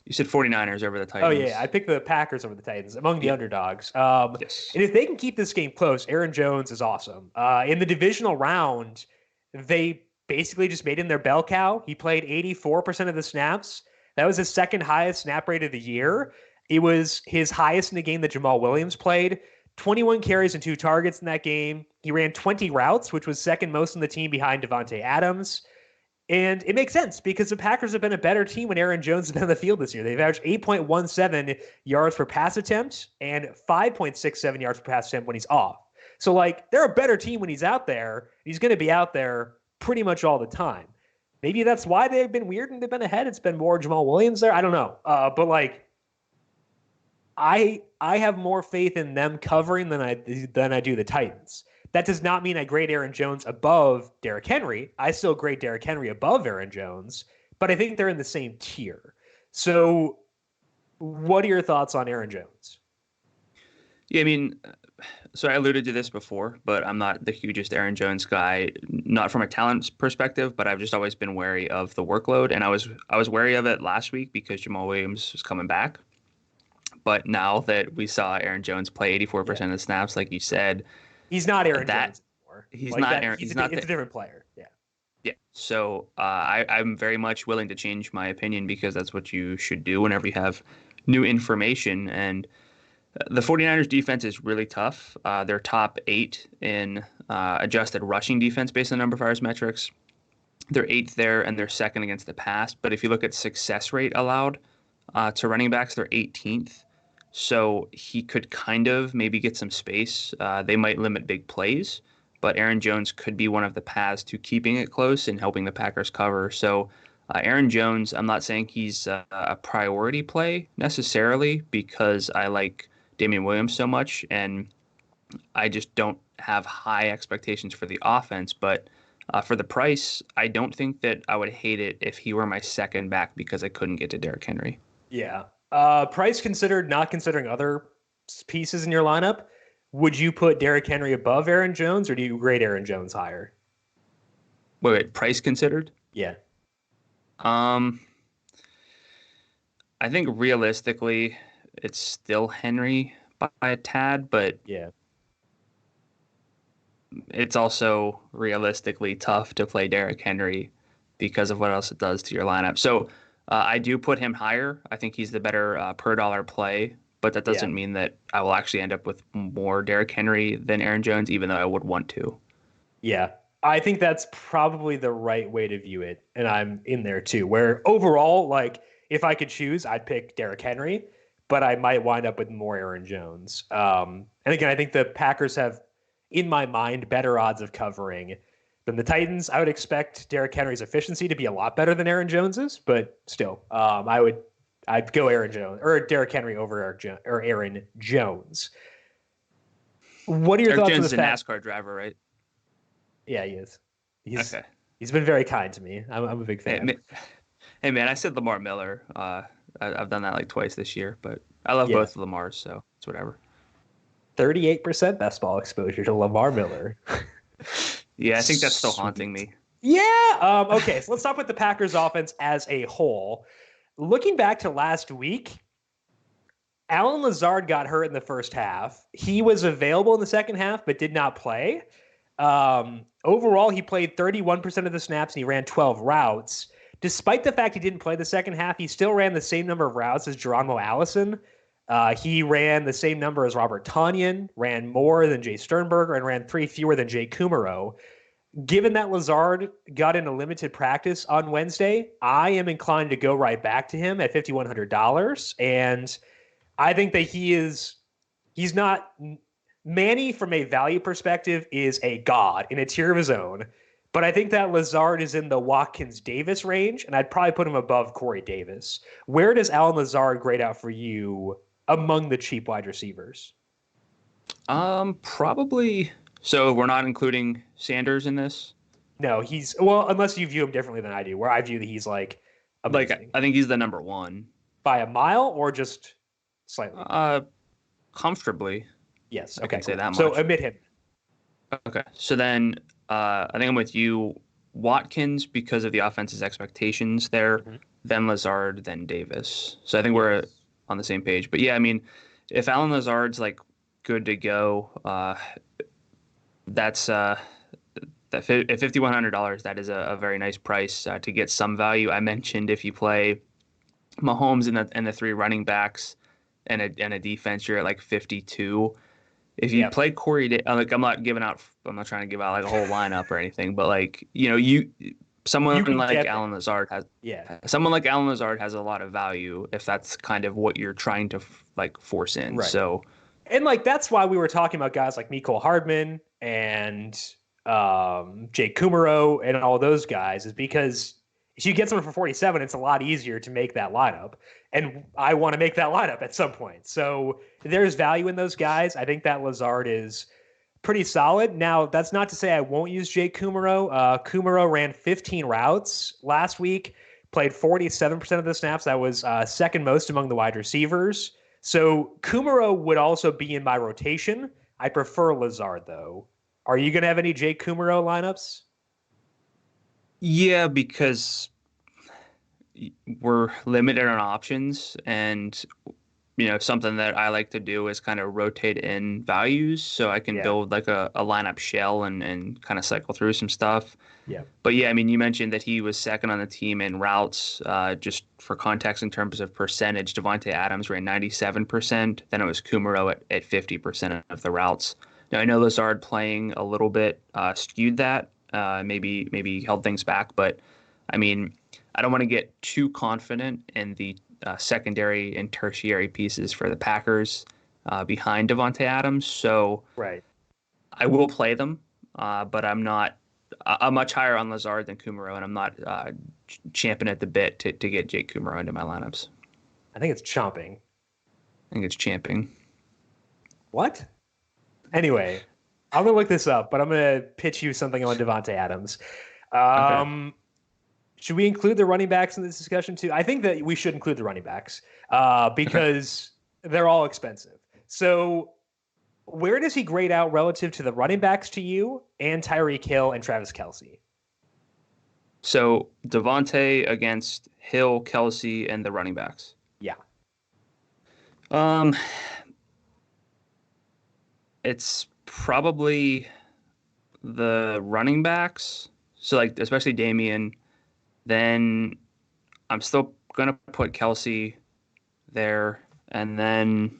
You said 49ers over the Oh, yeah. I Titans. picked the Packers over the Titans among the Yeah. underdogs. Yes. And if they can keep this game close, Aaron Jones is awesome. In the divisional round, they basically just made him their bell cow. He played 84% of the snaps. That was his second highest snap rate of the year. It was his highest in the game that Jamal Williams played. 21 carries and 2 targets in that game. He ran 20 routes, which was second most on the team behind Devontae Adams. And it makes sense because the Packers have been a better team when Aaron Jones has been on the field this year. They've averaged 8.17 yards per pass attempt and 5.67 yards per pass attempt when he's off. So, like, they're a better team when he's out there. He's going to be out there pretty much all the time. Maybe that's why they've been weird and they've been ahead. It's been more Jamal Williams there. I don't know. But, like, I have more faith in them covering than I do the Titans. That does not mean I grade Aaron Jones above Derrick Henry. I still grade Derrick Henry above Aaron Jones, but I think they're in the same tier. So what are your thoughts on Aaron Jones? Yeah, I mean, so I alluded to this before, but I'm not the hugest Aaron Jones guy, not from a talent perspective, but I've just always been wary of the workload. And I was wary of it last week because Jamal Williams was coming back. But now that we saw Aaron Jones play 84% of the snaps, like you said, he's not Aaron Jones anymore. He's like not that, Aaron. It's not a different player. Yeah. Yeah. So I'm very much willing to change my opinion because that's what you should do whenever you have new information. And the 49ers defense is really tough. They're top 8 in adjusted rushing defense based on number of hours metrics. They're 8th there, and they're 2nd against the pass. But if you look at success rate allowed to running backs, they're 18th. So he could kind of maybe get some space. They might limit big plays, but Aaron Jones could be one of the paths to keeping it close and helping the Packers cover. So Aaron Jones, I'm not saying he's a priority play necessarily because I like Damian Williams so much, and I just don't have high expectations for the offense. But for the price, I don't think that I would hate it if he were my second back because I couldn't get to Derrick Henry. Yeah. Price considered, not considering other pieces in your lineup, would you put Derrick Henry above Aaron Jones, or do you grade Aaron Jones higher? Wait, price considered? Yeah. I think realistically, it's still Henry by a tad, but yeah, it's also realistically tough to play Derrick Henry because of what else it does to your lineup. So I do put him higher. I think he's the better per dollar play, but that doesn't mean that I will actually end up with more Derrick Henry than Aaron Jones, even though I would want to. Yeah, I think that's probably the right way to view it. And I'm in there too, where overall, like, if I could choose, I'd pick Derrick Henry, but I might wind up with more Aaron Jones. And again, I think the Packers have, in my mind, better odds of covering than the Titans. I would expect Derrick Henry's efficiency to be a lot better than Aaron Jones's, but still, I'd go Aaron Jones or Derrick Henry over Aaron Jones. What are your thoughts on this? Jones is a NASCAR driver, right? Yeah, he is. Okay. He's been very kind to me. I'm a big fan. Hey man, I said Lamar Miller. I've done that like twice this year, but I love both of Lamars, so it's whatever. 38% best ball exposure to Lamar Miller. Yeah, I think that's still haunting me. Yeah. Okay, so let's talk with the Packers offense as a whole. Looking back to last week, Allen Lazard got hurt in the first half. He was available in the second half, but did not play. Overall, he played 31% of the snaps and he ran 12 routes. Despite the fact he didn't play the second half, he still ran the same number of routes as Geronimo Allison. He ran the same number as Robert Tonyan, ran more than Jay Sternberger, and ran 3 fewer than Jay Kumaro. Given that Lazard got into limited practice on Wednesday, I am inclined to go right back to him at $5,100. And I think that he's not Manny from a value perspective is a god in a tier of his own. But I think that Lazard is in the Watkins-Davis range, and I'd probably put him above Corey Davis. Where does Allen Lazard grade out for you among the cheap wide receivers? Probably. So we're not including Sanders in this? No, unless you view him differently than I do, where I view that he's like amazing. Like, I think he's the number one. By a mile or just slightly? Comfortably. Yes. I Okay, can say cool. that So much. omit him. Okay. So then I think I'm with you. Watkins, because of the offense's expectations there, Mhm. then Lazard, then Davis. So I think we're Yes. on the same page. But yeah, I mean, if Alan Lazard's like good to go, that's at $5,100, that is a very nice price to get some value. I mentioned if you play Mahomes and the three running backs and a defense, you're at like 52. If you Yep. play like I'm not trying to give out like a whole lineup or anything, but like someone You can like get Alan there. Lazard Yeah. has a lot of value if that's kind of what you're trying to like force in. Right. So And like that's why we were talking about guys like Mecole Hardman and Jake Kumaro and all those guys, is because if you get someone for 47, it's a lot easier to make that lineup. And I want to make that lineup at some point. So there's value in those guys. I think that Lazard is pretty solid. Now, that's not to say I won't use Jake Kumaro. Kumaro ran 15 routes last week, played 47% of the snaps. That was second most among the wide receivers. So Kumaro would also be in my rotation. I prefer Lazard, though. Are you going to have any Jake Kumaro lineups? yeah, because we're limited on options, and something that I like to do is kind of rotate in values so I can Yeah. build like a lineup shell and kind of cycle through some stuff. Yeah. But yeah, I mean, you mentioned that he was second on the team in routes. Just for context, in terms of percentage, Devontae Adams ran 97%. Then it was Kumaro at 50% of the routes. Now I know Lazard playing a little bit skewed that, maybe held things back, but I mean, I don't want to get too confident in the secondary and tertiary pieces for the Packers behind Devontae Adams. So Right. I will play them, but I'm not. I'm much higher on Lazard than Kumaro, and I'm not champing at the bit to get Jake Kumaro into my lineups. I think it's chomping. I think it's champing. What? Anyway, I'm going to look this up, but I'm going to pitch you something on Devontae Adams. Okay. Should we include the running backs in this discussion too? I think that we should include the running backs Okay. because they're all expensive. So where does he grade out relative to the running backs to you and Tyreek Hill and Travis Kelce? So Devontae against Hill, Kelsey, and the running backs. Yeah. Um, it's probably the running backs. So like especially Damian. Then I'm still gonna put Kelsey there, and then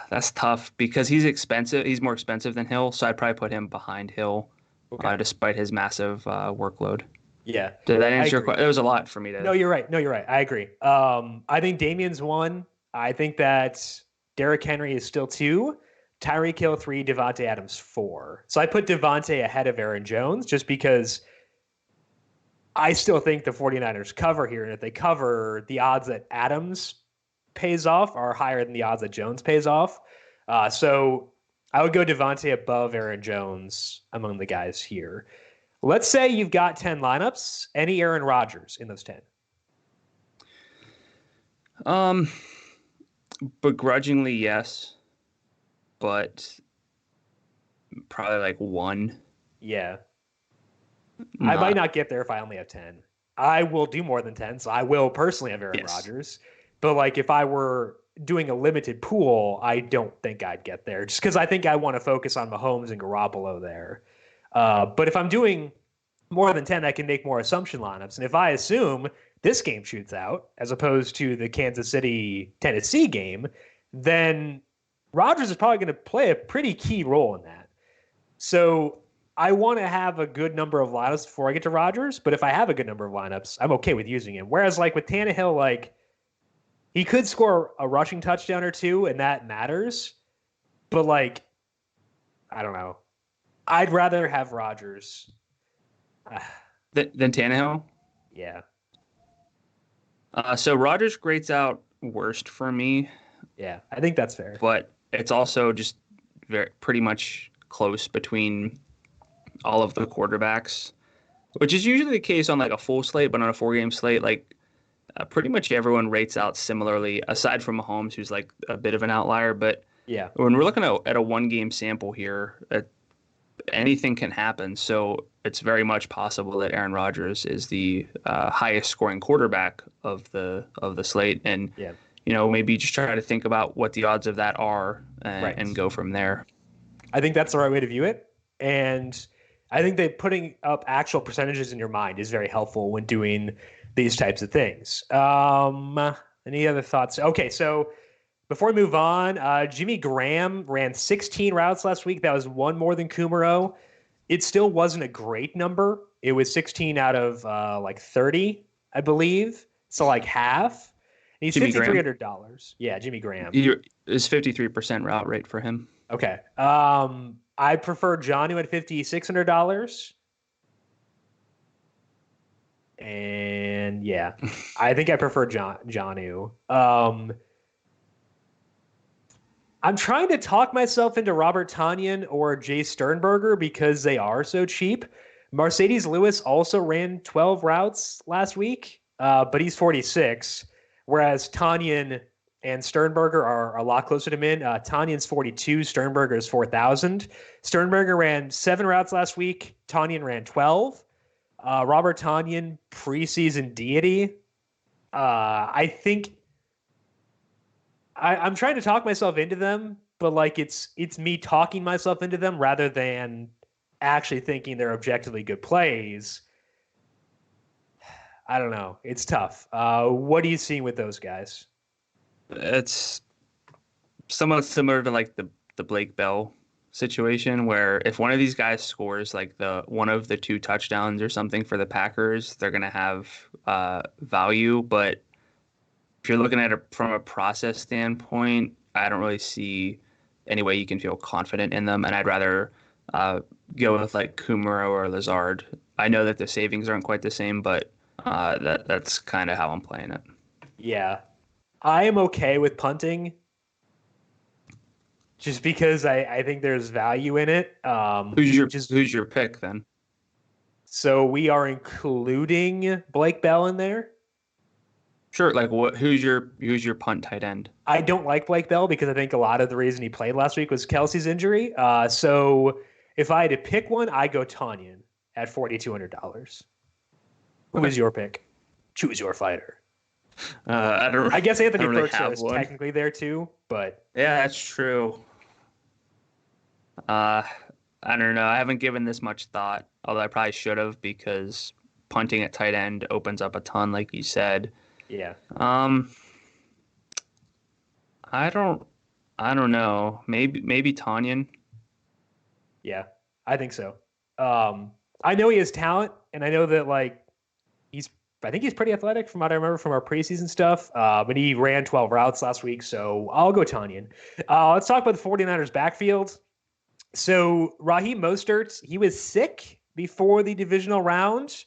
that's tough because he's expensive. He's more expensive than Hill, so I'd probably put him behind Hill, Okay. despite his massive workload. Yeah. Did that I answer your agree. question? It was a lot for me to. No, you're right. No, you're right. I agree. I think Damian's one. I think that Derrick Henry is still two. Tyreek Hill three. Devontae Adams four. So I put Devontae ahead of Aaron Jones just because I still think the 49ers cover here. And if they cover, the odds that Adams pays off are higher than the odds that Jones pays off. So I would go Devontae above Aaron Jones among the guys here. Let's say you've got 10 lineups. Any Aaron Rodgers in those 10? Um, begrudgingly, yes, but probably like one. Yeah. I might Not. not get there if I only have 10. I will do more than 10, so I will personally have Aaron Yes. Rodgers. But like if I were doing a limited pool, I don't think I'd get there just because I think I want to focus on Mahomes and Garoppolo there. But if I'm doing more than 10, I can make more assumption lineups. And if I assume this game shoots out as opposed to the Kansas City Tennessee game, then Rodgers is probably going to play a pretty key role in that. So I want to have a good number of lineups before I get to Rodgers. But if I have a good number of lineups, I'm okay with using him. Whereas like with Tannehill, like he could score a rushing touchdown or two, and that matters. But like, I don't know. I'd rather have Rodgers. Than Tannehill. Yeah. So Rodgers grades out worst for me, Yeah. I think that's fair. but it's also just pretty much close between all of the quarterbacks, which is usually the case on like a full slate, but on a 4-game slate, like pretty much everyone rates out similarly, aside from Mahomes, who's like a bit of an outlier. But Yeah. When we're looking at a one-game sample here, anything can happen. So it's very much possible that Aaron Rodgers is the highest scoring quarterback of the slate, and Yeah. maybe just try to think about what the odds of that are Right. and go from there. I think that's the right way to view it. And I think that putting up actual percentages in your mind is very helpful when doing these types of things. Any other thoughts? Okay, so before we move on, Jimmy Graham ran 16 routes last week. That was one more than Kumaro. It still wasn't a great number. It was 16 out of like 30, I believe. So like half. And he's Jimmy Graham, $5,300. Yeah, Jimmy Graham. is 53% route rate for him. Okay. I prefer John who had $5,600. And yeah, I think I prefer Johnu. I'm trying to talk myself into Robert Tanyan or Jay Sternberger because they are so cheap. Mercedes Lewis also ran 12 routes last week, but he's 46, whereas Tanyan and Sternberger are a lot closer to min. Tanyan's 42, Sternberger is 4,000. Sternberger ran 7 routes last week. Tanyan ran 12. Robert Tanyan, preseason deity. I think I'm trying to talk myself into them, but like it's me talking myself into them rather than actually thinking they're objectively good plays. I don't know. It's tough. What are you seeing with those guys? It's somewhat similar to like the Blake Bell situation, where if one of these guys scores like the one of the 2 touchdowns or something for the Packers, they're gonna have value. But if you're looking at it from a process standpoint, I don't really see any way you can feel confident in them, and I'd rather go with like Kumaro or Lazard. I know that the savings aren't quite the same, but that's kind of how I'm playing it. Yeah, I am okay with punting just because I think there's value in it. Who's your pick then? So we are including Blake Bell in there. Sure. Like who's your punt tight end? I don't like Blake Bell because I think a lot of the reason he played last week was Kelsey's injury. So if I had to pick one, I go Tanyan at $4,200. Who is your pick? Choose your fighter. I guess Anthony Firkser is technically there too, but yeah, that's true. I don't know. I haven't given this much thought, although I probably should have, because punting at tight end opens up a ton, like you said. Yeah. I don't know. Maybe Tanyan. Yeah, I think so. I know he has talent, and I know that I think he's pretty athletic from what I remember from our preseason stuff. But he ran 12 routes last week, so I'll go Tanyan. Let's talk about the 49ers backfield. So Raheem Mostert, he was sick before the divisional round,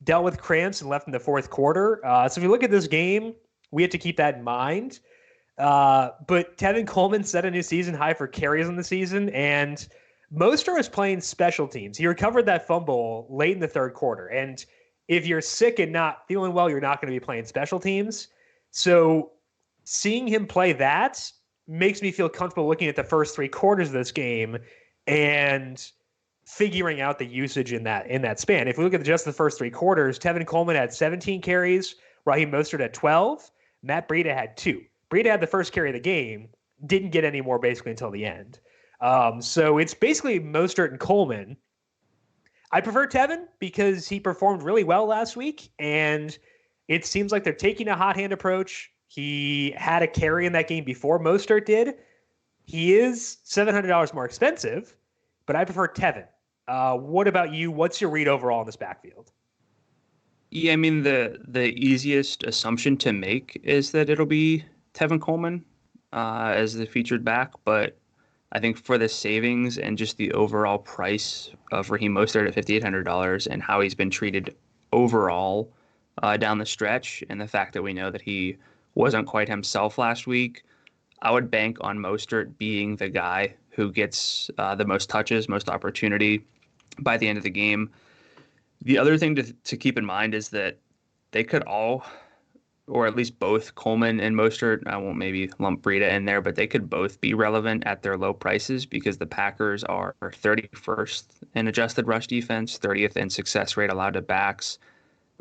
dealt with cramps and left in the fourth quarter. So if you look at this game, we have to keep that in mind. But Tevin Coleman set a new season high for carries in the season, and Mostert was playing special teams. He recovered that fumble late in the third quarter. And if you're sick and not feeling well, you're not going to be playing special teams. So seeing him play that makes me feel comfortable looking at the first 3 quarters of this game and figuring out the usage in that span. If we look at just the first 3 quarters, Tevin Coleman had 17 carries, Raheem Mostert had 12, Matt Breida had 2. Breida had the first carry of the game, didn't get any more basically until the end. So it's basically Mostert and Coleman. I prefer Tevin because he performed really well last week, and it seems like they're taking a hot hand approach. He had a carry in that game before Mostert did. He is $700 more expensive, but I prefer Tevin. What about you? What's your read overall in this backfield? Yeah, I mean the easiest assumption to make is that it'll be Tevin Coleman as the featured back, but I think for the savings and just the overall price of Raheem Mostert at $5,800 and how he's been treated overall down the stretch, and the fact that we know that he wasn't quite himself last week, I would bank on Mostert being the guy who gets the most touches, most opportunity by the end of the game. The other thing to keep in mind is that they could all or at least both Coleman and Mostert. I won't maybe lump Breida in there, but they could both be relevant at their low prices because the Packers are 31st in adjusted rush defense, 30th in success rate allowed to backs.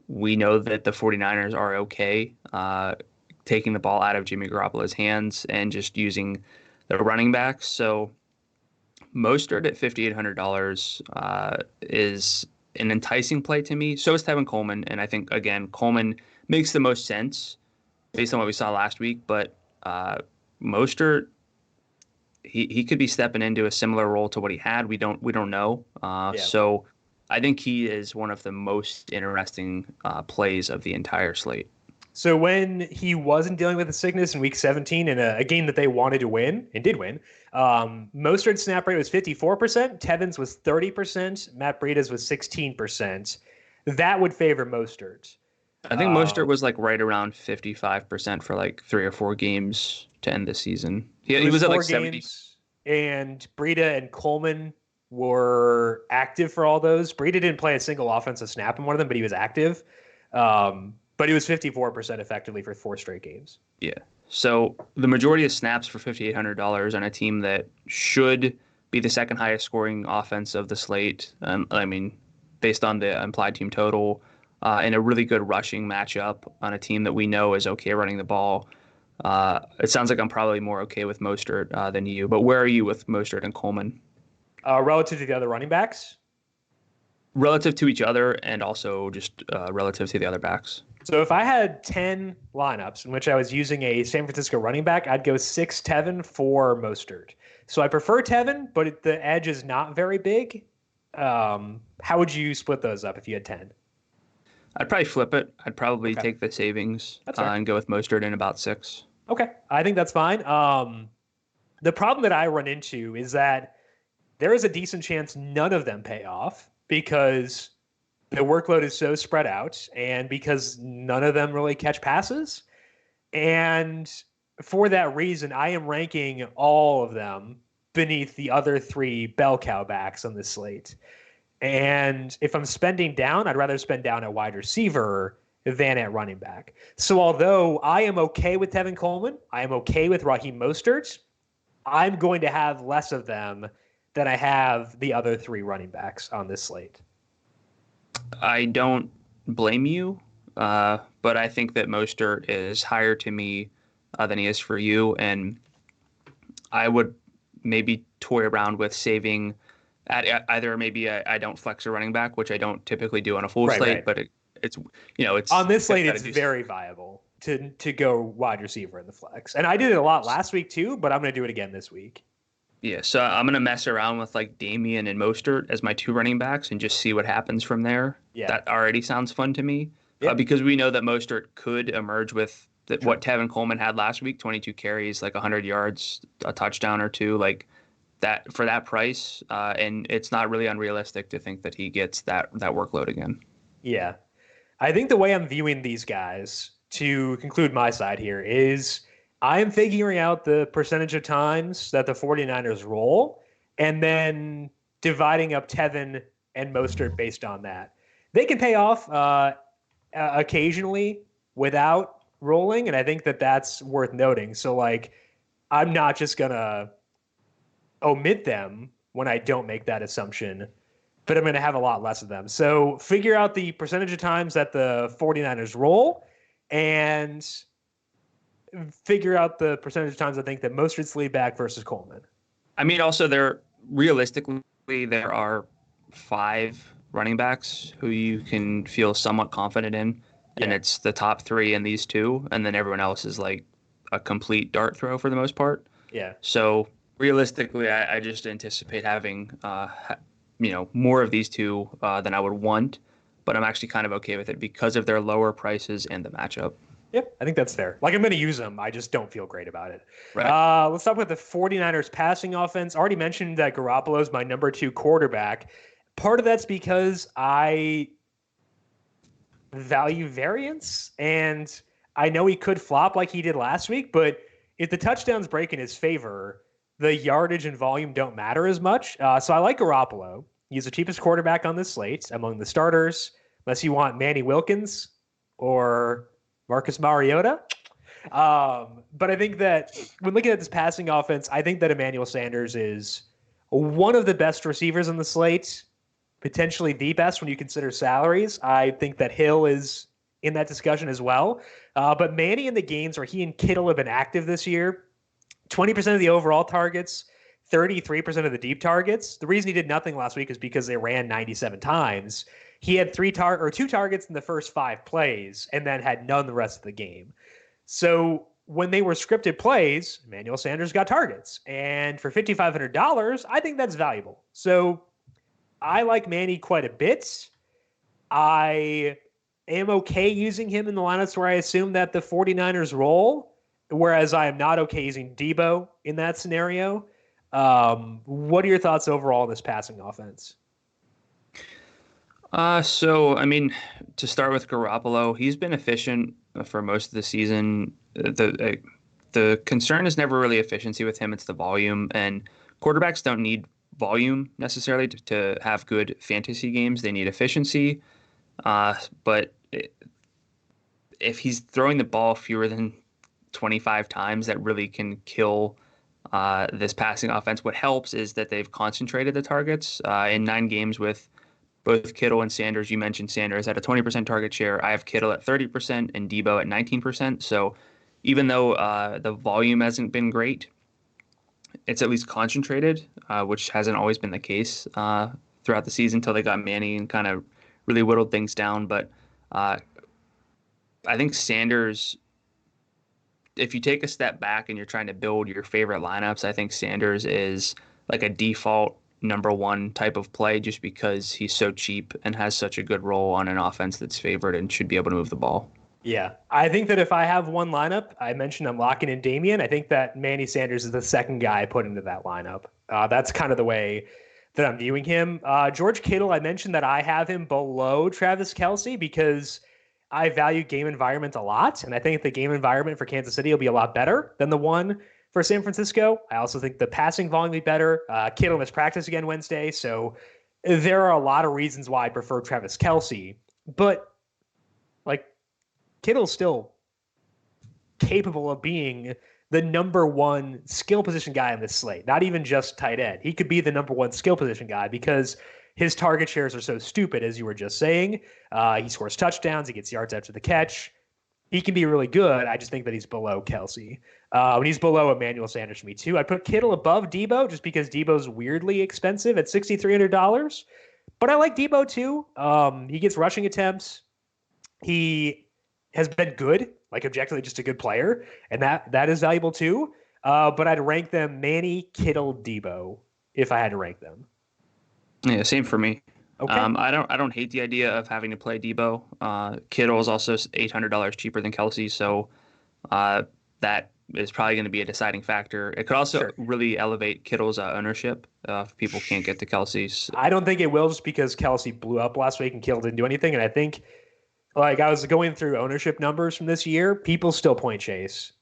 We know that the 49ers are okay taking the ball out of Jimmy Garoppolo's hands and just using the running backs. So Mostert at $5,800 is an enticing play to me. So is Tevin Coleman. And I think, again, Coleman makes the most sense based on what we saw last week. But Mostert, he could be stepping into a similar role to what he had. We don't know. So I think he is one of the most interesting plays of the entire slate. So when he wasn't dealing with a sickness in week 17 in a game that they wanted to win and did win, Mostert's snap rate was 54%, Tevin's was 30%, Matt Breida's was 16%. That would favor Mostert. I think Mostert was like right around 55% for like 3 or 4 games to end the season. He was at like 70. And Breida and Coleman were active for all those. Breida didn't play a single offensive snap in one of them, but he was active. But he was 54% effectively for 4 straight games. Yeah. So the majority of snaps for $5,800 on a team that should be the second highest scoring offense of the slate. I mean, based on the implied team total, and a really good rushing matchup on a team that we know is okay running the ball. It sounds like I'm probably more okay with Mostert than you. But where are you with Mostert and Coleman? Relative to the other running backs? Relative to each other and also just relative to the other backs. So if I had 10 lineups in which I was using a San Francisco running back, I'd go 6 Tevin, 4 Mostert. So I prefer Tevin, but the edge is not very big. How would you split those up if you had 10? I'd probably flip it. I'd probably take the savings and go with Mostert in about 6. Okay, I think that's fine. The problem that I run into is that there is a decent chance none of them pay off because the workload is so spread out and because none of them really catch passes. And for that reason, I am ranking all of them beneath the other 3 bell cow backs on this slate. And if I'm spending down, I'd rather spend down at wide receiver than at running back. So although I am okay with Tevin Coleman, I am okay with Raheem Mostert, I'm going to have less of them than I have the other 3 running backs on this slate. I don't blame you, but I think that Mostert is higher to me than he is for you. And I would maybe toy around with saving at either maybe I don't flex a running back, which I don't typically do on a full slate, but it's on this slate, it's very viable to go wide receiver in the flex. And I did it a lot last week too, but I'm going to do it again this week. Yeah, so I'm going to mess around with like Damian and Mostert as my 2 running backs and just see what happens from there. Yeah. That already sounds fun to me because we know that Mostert could emerge with what Tevin Coleman had last week, 22 carries, like 100 yards, a touchdown or 2, like that for that price. And it's not really unrealistic to think that he gets that workload again. Yeah. I think the way I'm viewing these guys, to conclude my side here, is I am figuring out the percentage of times that the 49ers roll and then dividing up Tevin and Mostert based on that. They can pay off occasionally without rolling, and I think that that's worth noting. So, like, I'm not just going to omit them when I don't make that assumption, but I'm going to have a lot less of them. So figure out the percentage of times that the 49ers roll and figure out the percentage of times I think that Mostert's lead back versus Coleman. I mean, also there are 5 running backs who you can feel somewhat confident in, and it's the top 3 in these 2, and then everyone else is like a complete dart throw for the most part. Yeah. So realistically, I just anticipate having more of these 2 than I would want, but I'm actually kind of okay with it because of their lower prices and the matchup. Yep, I think that's fair. Like, I'm going to use them. I just don't feel great about it. Right. Let's talk about the 49ers passing offense. Already mentioned that Garoppolo is my number 2 quarterback. Part of that's because I value variance, and I know he could flop like he did last week, but if the touchdowns break in his favor, the yardage and volume don't matter as much. So I like Garoppolo. He's the cheapest quarterback on this slate among the starters, unless you want Manny Wilkins or Marcus Mariota. But I think that when looking at this passing offense, I think that Emmanuel Sanders is one of the best receivers on the slate, potentially the best when you consider salaries. I think that Hill is in that discussion as well. But Manny in the games where he and Kittle have been active this year, 20% of the overall targets, 33% of the deep targets. The reason he did nothing last week is because they ran 97 times. He had two targets in the first 5 plays and then had none the rest of the game. So when they were scripted plays, Emmanuel Sanders got targets. And for $5,500, I think that's valuable. So I like Manny quite a bit. I am okay using him in the lineups where I assume that the 49ers roll, whereas I am not okay using Debo in that scenario. What are your thoughts overall on this passing offense? So, I mean, to start with Garoppolo, he's been efficient for most of the season. The concern is never really efficiency with him. It's the volume, and quarterbacks don't need volume necessarily to have good fantasy games. They need efficiency. But if he's throwing the ball fewer than 25 times, that really can kill this passing offense. What helps is that they've concentrated the targets in 9 games with both Kittle and Sanders. You mentioned Sanders at a 20% target share. I have Kittle at 30% and Debo at 19%. So even though the volume hasn't been great, it's at least concentrated, which hasn't always been the case throughout the season until they got Manny and kind of really whittled things down. But I think Sanders, if you take a step back and you're trying to build your favorite lineups, I think Sanders is like a default number 1 type of play just because he's so cheap and has such a good role on an offense that's favored and should be able to move the ball. Yeah, I think that if I have one lineup, I mentioned I'm locking in Damian. I think that Manny Sanders is the second guy I put into that lineup. That's kind of the way that I'm viewing him. George Kittle, I mentioned that I have him below Travis Kelce because I value game environment a lot. And I think the game environment for Kansas City will be a lot better than the one for San Francisco. I also think the passing volume will be better. Kittle missed practice again Wednesday. So there are a lot of reasons why I prefer Travis Kelce. But like Kittle's still capable of being the number 1 skill position guy on this slate, not even just tight end. He could be the number 1 skill position guy because his target shares are so stupid, as you were just saying. He scores touchdowns. He gets yards after the catch. He can be really good. I just think that he's below Kelce. When he's below Emmanuel Sanders for me, too. I'd put Kittle above Debo just because Debo's weirdly expensive at $6,300. But I like Debo, too. He gets rushing attempts. He has been good, like objectively just a good player, and that is valuable, too. But I'd rank them Manny, Kittle, Debo if I had to rank them. Yeah, same for me. Okay. I don't hate the idea of having to play Debo. Kittle is also $800 cheaper than Kelce, so that is probably going to be a deciding factor. It could also really elevate Kittle's ownership if people can't get to Kelce's. I don't think it will, just because Kelce blew up last week and Kittle didn't do anything, and I think like I was going through ownership numbers from this year, people still point chase.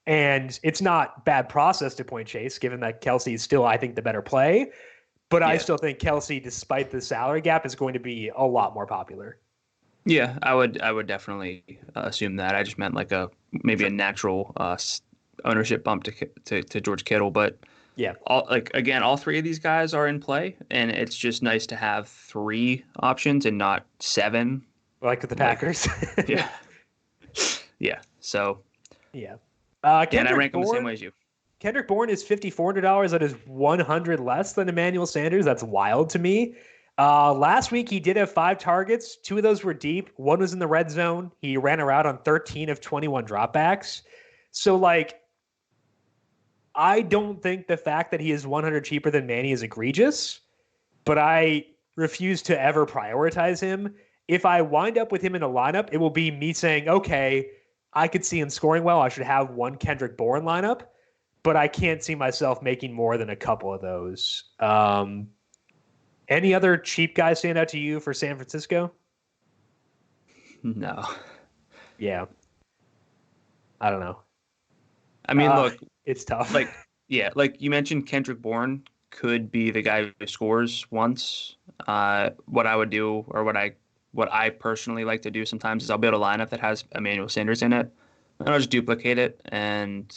And it's not bad process to point chase, given that Kelce is still, I think, the better play. But I still think Kelce, despite the salary gap, is going to be a lot more popular. Yeah, I would definitely assume that. I just meant like maybe a natural ownership bump to George Kittle. But yeah, all 3 of these guys are in play, and it's just nice to have 3 options and not 7. Like with the Packers. Yeah. Yeah. So. Yeah. And I rank them the same way as you. Kendrick Bourne is $5,400. That is $100 less than Emmanuel Sanders. That's wild to me. Last week, he did have 5 targets. 2 of those were deep. 1 was in the red zone. He ran around on 13 of 21 dropbacks. So, like, I don't think the fact that he is $100 cheaper than Manny is egregious, but I refuse to ever prioritize him. If I wind up with him in a lineup, it will be me saying, okay, I could see him scoring well. I should have one Kendrick Bourne lineup, but I can't see myself making more than a couple of those. Any other cheap guys stand out to you for San Francisco? No. Yeah. I don't know. I mean, look, it's tough. Like you mentioned, Kendrick Bourne could be the guy who scores once. What I would do, or what I what I personally like to do sometimes is I'll build a lineup that has Emmanuel Sanders in it, and I'll just duplicate it and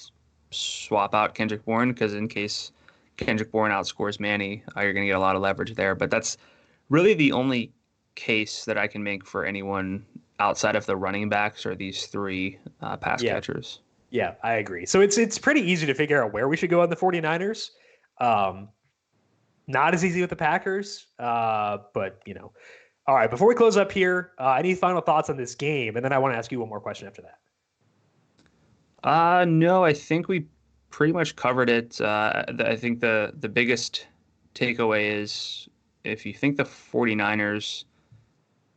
swap out Kendrick Bourne because in case Kendrick Bourne outscores Manny, you're going to get a lot of leverage there. But that's really the only case that I can make for anyone outside of the running backs or these three pass catchers. Yeah, I agree. So it's pretty easy to figure out where we should go on the 49ers. Not as easy with the Packers, but, you know. All right, before we close up here, any final thoughts on this game? And then I want to ask you one more question after that. No, I think we pretty much covered it. I think the biggest takeaway is if you think the 49ers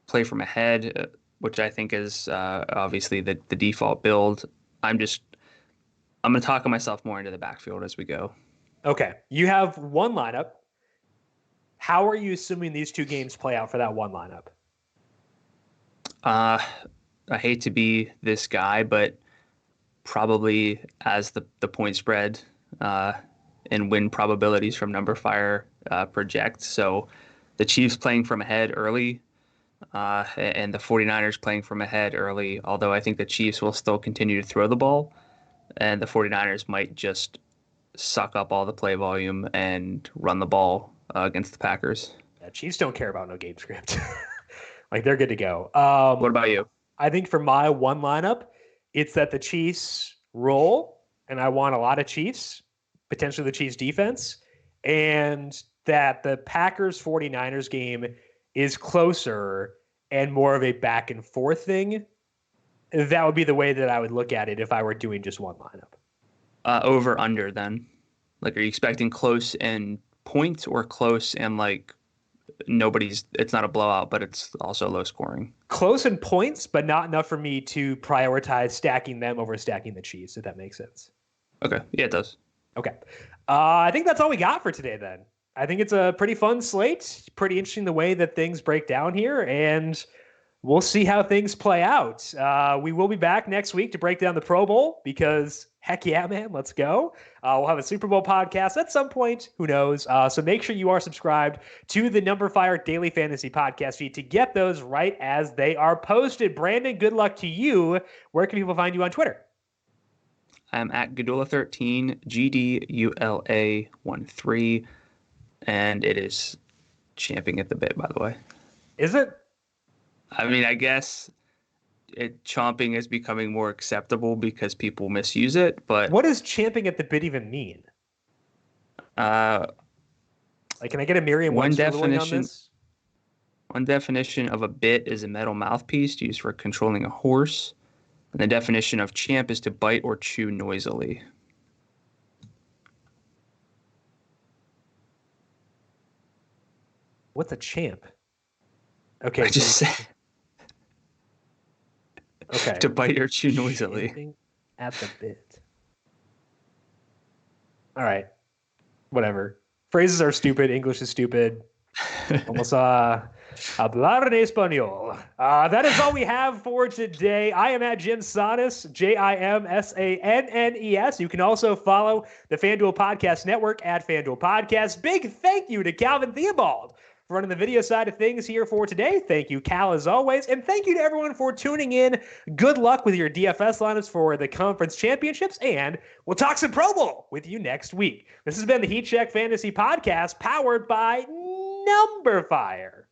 play from ahead, which I think is obviously the default build, I'm going to talk myself more into the backfield as we go. Okay. You have one lineup. How are you assuming these two games play out for that one lineup? I hate to be this guy, but probably as the point spread and win probabilities from Numberfire project. So the Chiefs playing from ahead early and the 49ers playing from ahead early, although I think the Chiefs will still continue to throw the ball and the 49ers might just suck up all the play volume and run the ball against the Packers. Yeah, Chiefs don't care about no game script. Like, they're good to go. What about you? I think for my one lineup, it's that the Chiefs roll, and I want a lot of Chiefs, potentially the Chiefs defense, and that the Packers 49ers game is closer and more of a back and forth thing. That would be the way that I would look at it if I were doing just one lineup. Over under then? Like, are you expecting close and points or close and like it's not a blowout, but it's also low scoring? Close in points, but not enough for me to prioritize stacking them over stacking the Chiefs, if that makes sense. Okay. Yeah, it does. Okay. I think that's all we got for today then. I think it's a pretty fun slate. Pretty interesting the way that things break down here, and we'll see how things play out. We will be back next week to break down the Pro Bowl because heck yeah, man, let's go. We'll have a Super Bowl podcast at some point. Who knows? So make sure you are subscribed to the Numberfire Daily Fantasy Podcast feed to get those right as they are posted. Brandon, good luck to you. Where can people find you on Twitter? I'm at Gadula13, GDULA13, and it is champing at the bit, by the way. Is it? I mean, I guess chomping is becoming more acceptable because people misuse it, but what does champing at the bit even mean? Like, can I get a Merriam-Webster ruling on this? One definition of a bit is a metal mouthpiece used for controlling a horse, and the definition of champ is to bite or chew noisily. What's a champ? Okay, I just said. Okay. To bite or chew noisily. At the bit. All right. Whatever. Phrases are stupid. English is stupid. Almost hablar en español. That is all we have for today. I am at Jim Sannes, JIMSANNES. You can also follow the FanDuel Podcast Network at FanDuel Podcast. Big thank you to Calvin Theobald for running the video side of things here for today. Thank you, Cal, as always. And thank you to everyone for tuning in. Good luck with your DFS lineups for the conference championships. And we'll talk some Pro Bowl with you next week. This has been the Heat Check Fantasy Podcast powered by Numberfire.